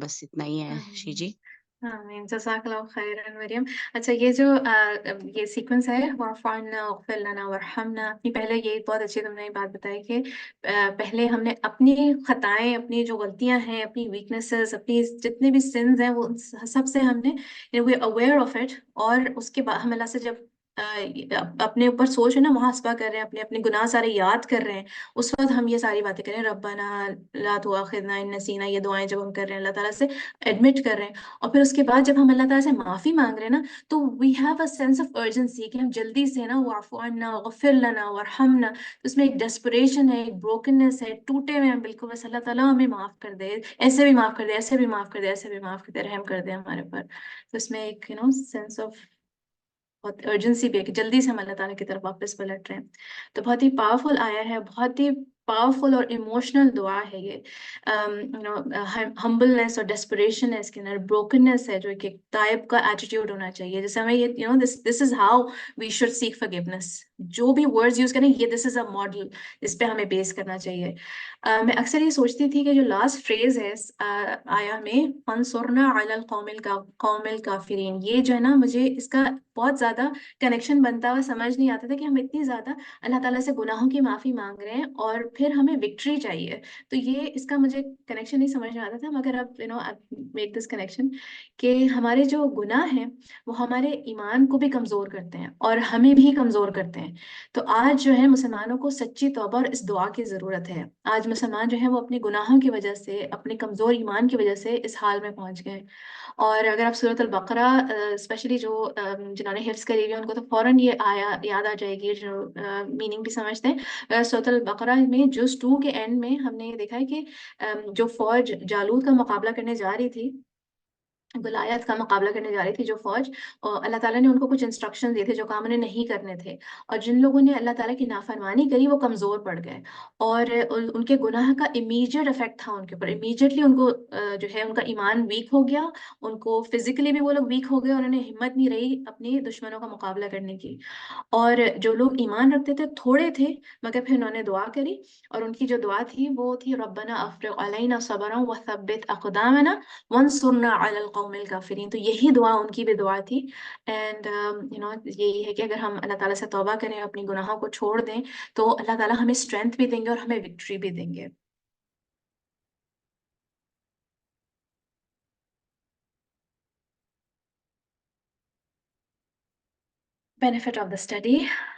بس اتنا ہی ہے شی آمین جی۔ آمین جزاک اللہ خیرا مریم۔ اچھا یہ جو یہ سیکوینس ہے واعف عنا واغفر لنا وارحمنا، اپنی پہلے یہ بہت اچھی تم نے یہ بات بتائی کہ پہلے ہم نے اپنی خطائیں، اپنی جو غلطیاں ہیں، اپنی ویکنیسز، اپنی جتنے بھی سنز ہیں وہ سب سے ہم نے وی اویئر آف اٹ، اور اس کے بعد ہم اللہ سے جب اپنے اوپر سوچ ہے نا، محاسبہ کر رہے ہیں، اپنے گناہ سارے یاد کر رہے ہیں، اس وقت ہم یہ ساری باتیں کریں، ربنا لا تؤاخذنا ان نسینا، یہ دعائیں جب ہم کر رہے ہیں اللہ تعالیٰ سے ایڈمٹ کر رہے ہیں، اور پھر اس کے بعد جب ہم اللہ تعالیٰ سے معافی مانگ رہے ہیں نا، تو we have a sense of urgency کہ ہم جلدی سے نا واعف عنا واغفر لنا وارحمنا، اس میں ایک ڈیسپریشن ہے، ایک بروکننس ہے، ٹوٹے ہوئے ہیں بالکل، بس اللہ تعالیٰ ہمیں معاف کر دے، ایسے بھی معاف کر دے، ایسے بھی معاف کر دے، ایسے بھی معاف کر دے، رحم کر دے ہمارے اوپر۔ تو اس میں ایک سینس آف بہت ارجنسی بھی ہے کہ جلدی سے ہم اللہ تعالیٰ کی طرف واپس پلٹ رہے ہیں۔ تو بہت ہی پاورفل آیا ہے، بہت ہی پاورفل اور ایموشنل دعا ہے یہ۔ ہمبلنس اور ڈیسپریشن ہے اس کے اندر، بروکننس ہے، جو ایک تائب کا ایٹیٹیوڈ ہونا چاہیے، جیسے ہمیں یہ this is how we should seek forgiveness, جو بھی ورڈز یوز کریں یہ دس از اے ماڈل، اس پہ ہمیں بیس کرنا چاہیے۔ میں اکثر یہ سوچتی تھی کہ جو لاسٹ فریز ہے آیا میں فانصرنا علی القوم الکافرین، یہ جو ہے نا مجھے اس کا بہت زیادہ کنیکشن بنتا ہوا سمجھ نہیں آتا تھا کہ ہم اتنی زیادہ اللہ تعالیٰ سے گناہوں کی معافی مانگ رہے ہیں اور پھر ہمیں وکٹری چاہیے، تو یہ اس کا مجھے کنیکشن نہیں سمجھ میں آتا تھا، مگر اب میک دس کنیکشن کہ ہمارے جو گناہ ہیں وہ ہمارے ایمان کو بھی کمزور کرتے ہیں اور ہمیں بھی کمزور کرتے ہیں۔ تو آج جو ہے مسلمانوں کو سچی توبہ اور اس دعا کی ضرورت ہے۔ آج مسلمان جو ہے وہ اپنے گناہوں کی وجہ سے، اپنے کمزور ایمان کی وجہ سے اس حال میں پہنچ گئے۔ اور اگر آپ سورۃ البقرہ اسپیشلی جو جنہوں نے حفظ کری ہوئی ہے ان کو تو فوراً یہ یاد آ جائے گی، جو میننگ بھی سمجھتے ہیں۔ سورۃ البقرہ میں جز 2 کے اینڈ میں ہم نے یہ دیکھا ہے کہ جو فوج جالوت کا مقابلہ کرنے جا رہی تھی، گلایت کا مقابلہ کرنے جا رہی تھی جو فوج، اللہ تعالیٰ نے ان کو کچھ انسٹرکشن دیے تھے جو کام انہیں نہیں کرنے تھے، اور جن لوگوں نے اللہ تعالیٰ کی نافرمانی کری وہ کمزور پڑ گئے، اور ان کے گناہ کا امیجیٹ افیکٹ تھا ان کے اوپر، امیجیٹلی ان کو جو ہے ان کا ایمان ویک ہو گیا، ان کو فزیکلی بھی وہ لوگ ویک ہو گئے، اور انہیں ہمت نہیں رہی اپنی دشمنوں کا مقابلہ کرنے کی۔ اور جو لوگ ایمان رکھتے تھے تھوڑے تھے، مگر پھر انہوں نے دعا کری، اور ان کی جو دعا تھی وہ تھی ربنا افرغ علینا صبرا وثبت اقدامنا وانصرنا علی القوم الکافرین، تو یہی دعا ان کی بھی دعا تھی۔ اینڈ یہی ہے کہ اگر ہم اللہ تعالیٰ سے توبہ کریں، اپنی گناہوں کو چھوڑ دیں، تو اللہ تعالیٰ ہمیں اسٹرینتھ بھی دیں گے اور ہمیں وکٹری بھی دیں گے۔ benefit of the study.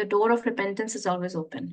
the door of repentance is always open.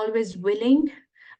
always willing.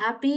happy.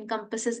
encompasses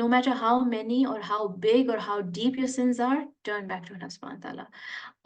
No matter how many or how big or how deep your sins are, turn back to Allah subhanahu wa ta'ala.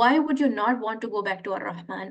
why would you not want to go back to ar-Rahman?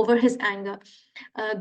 over his anger?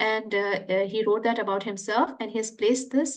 and he wrote that about himself and he has placed this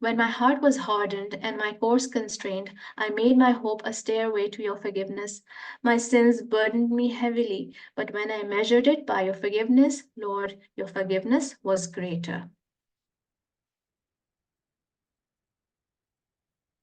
When my heart was hardened and my course constrained, I made my hope a stairway to your forgiveness. My sins burdened me heavily, but when I measured it by your forgiveness, Lord, your forgiveness was greater.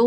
2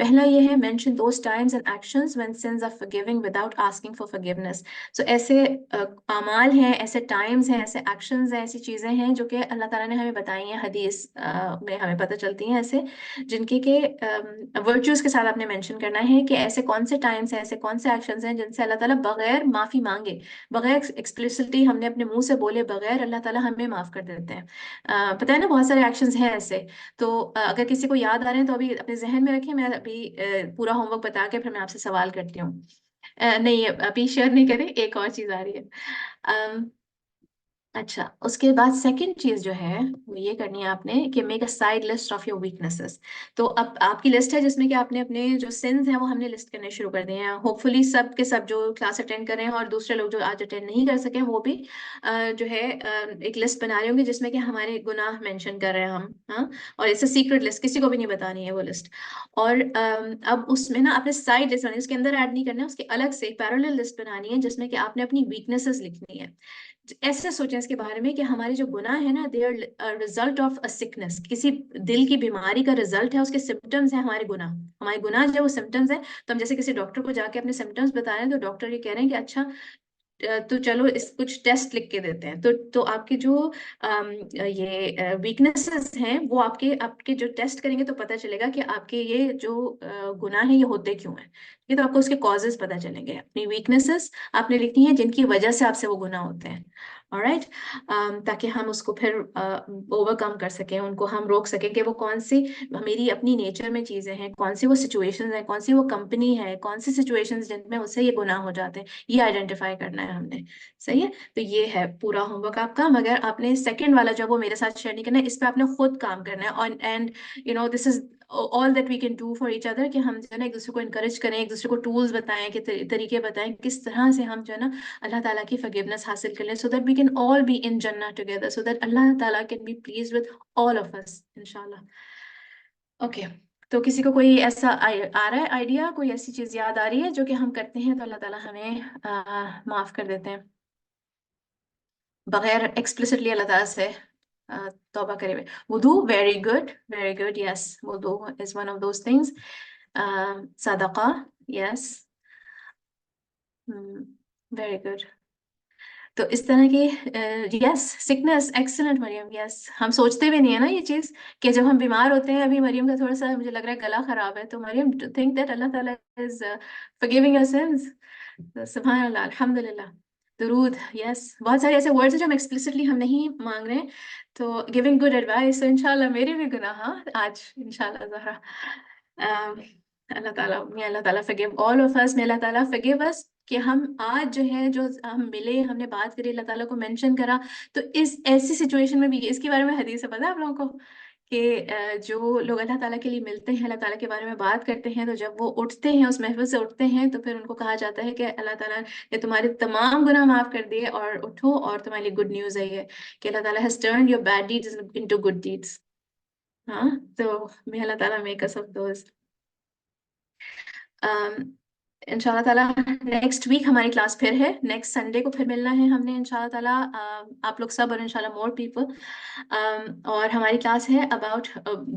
پہلا یہ ہے mention those times and actions when sins are forgiving without asking for forgiveness. So ایسے اعمال ہیں، ایسے Times ہیں، ایسے actions ہیں، ایسی چیزیں ہیں جو کہ اللہ تعالیٰ نے ہمیں بتائی ہیں، حدیث میں ہمیں پتہ چلتی ہیں ایسے، جن کے ورچوز کے ساتھ آپ نے مینشن کرنا ہے کہ ایسے کون سے ٹائمز ہیں، ایسے کون سے ایکشنز ہیں جن سے اللہ تعالیٰ بغیر معافی مانگے، بغیر ایکسپلسٹلی ہم نے اپنے منہ سے بولے بغیر اللہ تعالیٰ ہمیں معاف کر دیتے ہیں. پتہ ہے نا بہت سارے ایکشنز ہیں ایسے. تو اگر کسی کو یاد آ رہے ہیں تو ابھی اپنے ذہن میں رکھیں، میں ابھی پورا ہوم ورک بتا کے پھر میں آپ سے سوال کرتی ہوں. نہیں ابھی شیئر نہیں کریں، ایک اور چیز آ رہی ہے. اچھا، اس کے بعد سیکنڈ چیز جو ہے وہ یہ کرنی ہے آپ نے کہ make a side list of your weaknesses. تو اب آپ کی لسٹ ہے جس میں کہ آپ نے اپنے جو سنز ہیں وہ ہم نے لسٹ کرنے شروع کر دیے ہیں. ہوپ فلی سب کے سب جو کلاس اٹینڈ کر رہے ہیں اور دوسرے لوگ جو آج اٹینڈ نہیں کر سکے وہ بھی جو ہے ایک لسٹ بنا رہے ہوں گے جس میں کہ ہمارے گناہ مینشن کر رہے ہیں ہم. ہاں، اور اس سیکرٹ لسٹ، کسی کو بھی نہیں بتانی ہے وہ لسٹ. اور اب اس میں نا آپ نے سائڈ لسٹ بنانی، اس کے اندر ایڈ نہیں کرنا ہے، اس کے الگ سے پیرالل لسٹ بنانی ہے جس میں کہ آپ نے اپنی ویکنیسز لکھنی ہے. ایسے سوچیں اس کے بارے میں کہ ہمارے جو گناہ ہے نا they are result of a sickness, کسی دل کی بیماری کا ریزلٹ ہے، اس کے سمپٹمز ہیں ہمارے گناہ. ہمارے گناہ جو وہ سمپٹمز ہیں، تو ہم جیسے کسی ڈاکٹر کو جا کے اپنے سمپٹمز بتا رہے ہیں تو ڈاکٹر یہ کہہ رہے ہیں کہ اچھا تو چلو اس کچھ ٹیسٹ لکھ کے دیتے ہیں. تو آپ کے جو یہ ویکنیسز ہیں وہ آپ کے جو ٹیسٹ کریں گے تو پتہ چلے گا کہ آپ کے یہ جو گناہ ہیں یہ ہوتے کیوں ہیں. یہ تو آپ کو اس کے کازز پتہ چلیں گے. اپنی ویکنیسز آپ نے لکھنی ہے جن کی وجہ سے آپ سے وہ گناہ ہوتے ہیں. آلرائٹ، تاکہ ہم اس کو پھر اوور کم کر سکیں، ان کو ہم روک سکیں کہ وہ کون سی میری اپنی نیچر میں چیزیں ہیں، کون سی وہ سچویشنز ہیں، کون سی وہ کمپنی ہے، کون سی سچویشنز جن میں اس سے یہ گناہ ہو جاتے ہیں، یہ آئیڈینٹیفائی کرنا ہے ہم نے. صحیح ہے، تو یہ ہے پورا ہوم ورک آپ کا. مگر آپ نے سیکنڈ والا جو وہ میرے ساتھ شیئر نہیں کرنا ہے، اس پہ آپ نے خود کام کرنا ہے. And you know this is all that we can do for each other کہ ہم جو ہے نا ایک دوسرے کو انکریج کریں، ایک دوسرے کو ٹولز بتائیں، کہ طریقے بتائیں کس طرح سے ہم جو ہے نا اللہ تعالیٰ کی forgiveness حاصل کر لیں so that we can all be in Jannah together, so that اللہ تعالیٰ can be pleased with all of us انشاءاللہ. اوکے، تو کسی کو کوئی ایسا آ رہا ہے آئیڈیا، کوئی ایسی چیز یاد آ رہی ہے جو کہ ہم کرتے ہیں تو اللہ تعالیٰ ہمیں معاف کر دیتے ہیں بغیر ایکسپلسٹلی اللہ تعالیٰ سے توبہ کرے ہوئے؟ وضو، ویری گڈ ویری گڈ، یس، وضو is one of those things. صدقہ، یس، ویری گڈ. تو اس طرح کی یس، سکنس، ایکسلنٹ مریم، یس. ہم سوچتے بھی نہیں ہے نا یہ چیز کہ جب ہم بیمار ہوتے ہیں، ابھی مریم کا تھوڑا سا مجھے لگ رہا ہے گلا خراب ہے، تو مریم تھنک دیٹ اللہ تعالیٰ از forgiving your sins. سبحان اللہ، الحمد للہ، درود، یس. بہت سارے ایسے ورڈز ہیں جو ہم ایکسپلسٹلی ہم نہیں مانگ رہے ہیں، تو گیونگ گڈ ایڈوائس. تو انشاءاللہ میرے بھی گناہ آج انشاءاللہ زہرا اللہ تعالیٰ، may اللہ تعالیٰ forgive all of us, may اللہ تعالیٰ forgive us کہ ہم آج جو ہے جو ہم ملے، ہم نے بات کری، اللہ تعالیٰ کو مینشن کرا. تو اس ایسی سچویشن میں بھی اس کے بارے میں حدیث ہے، پتہ ہے آپ لوگوں کو کہ جو لوگ اللہ تعالیٰ کے لیے ملتے ہیں، اللہ تعالیٰ کے بارے میں بات کرتے ہیں، تو جب وہ اٹھتے ہیں، اس محفل سے اٹھتے ہیں، تو پھر ان کو کہا جاتا ہے کہ اللہ تعالیٰ نے تمہارے تمام گناہ معاف کر دیے اور اٹھو، اور تمہارے لیے گڈ نیوز ہے یہ کہ اللہ تعالیٰ has turned your bad deeds into good deeds. ہاں، تو may اللہ تعالیٰ make us of those. ان شاء اللہ تعالیٰ نیکسٹ ویک ہماری کلاس پھر ہے، نیکسٹ سنڈے کو پھر ملنا ہے ہم نے ان شاء اللہ تعالیٰ، آپ لوگ سب اور ان شاء اللہ مور پیپل. اور ہماری کلاس ہے about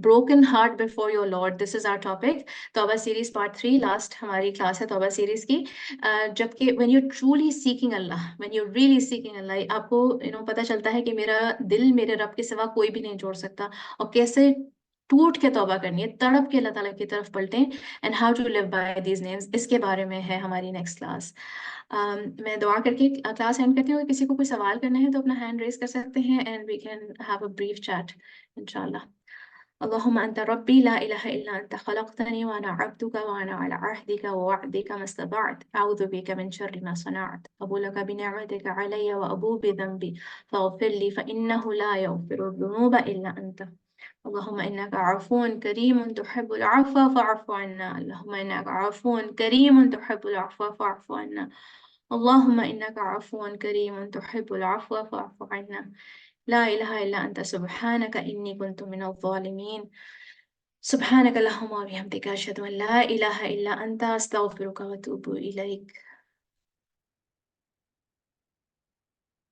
broken heart before your lord. This is our topic, توبہ سیریز پارٹ 3، لاسٹ ہماری کلاس ہے توبہ سیریز کی. جبکہ وین یو ٹرولی سیکنگ اللہ، وین یو ریئلی سیکنگ اللہ، آپ کو پتہ چلتا ہے کہ میرا دل میرے رب کے سوا کوئی بھی نہیں جوڑ سکتا، اور کیسے ٹوٹ کے توبہ کرنی ہے، تڑپ کے اللہ تعالیٰ کی طرف پلٹیں. And how to live by these names, اس کے بارے میں ہے ہماری نیکسٹ کلاس. میں دعا کر کے کلاس اینڈ کرتی ہوں. کسی کو کوئی سوال کرنا ہے تو اپنا ہینڈ ریز کر سکتے ہیں and we can have a brief chat انشاءاللہ. اللهم أنت ربي لا إله إلا أنت خلقتني وأنا عبدك وأنا على عهدك ووعدك ما استطعت أعوذ بك من شر ما صنعت أبو لك بنعمتك علي وأبو بذنبي فاغفر لي فإنه لا يغفر الذنوب إلا أنت. اللهم إنك عفو كريم تحب العفو فاعف عنا. اللهم إنك عفو كريم تحب العفو فاعف عنا. اللهم إنك عفو كريم تحب العفو فاعف عنا. لا إله إلا أنت سبحانك إني كنت من الظالمين. سبحانك اللهم وبحمدك أشهد أن لا إله إلا أنت أستغفرك وأتوب إليك.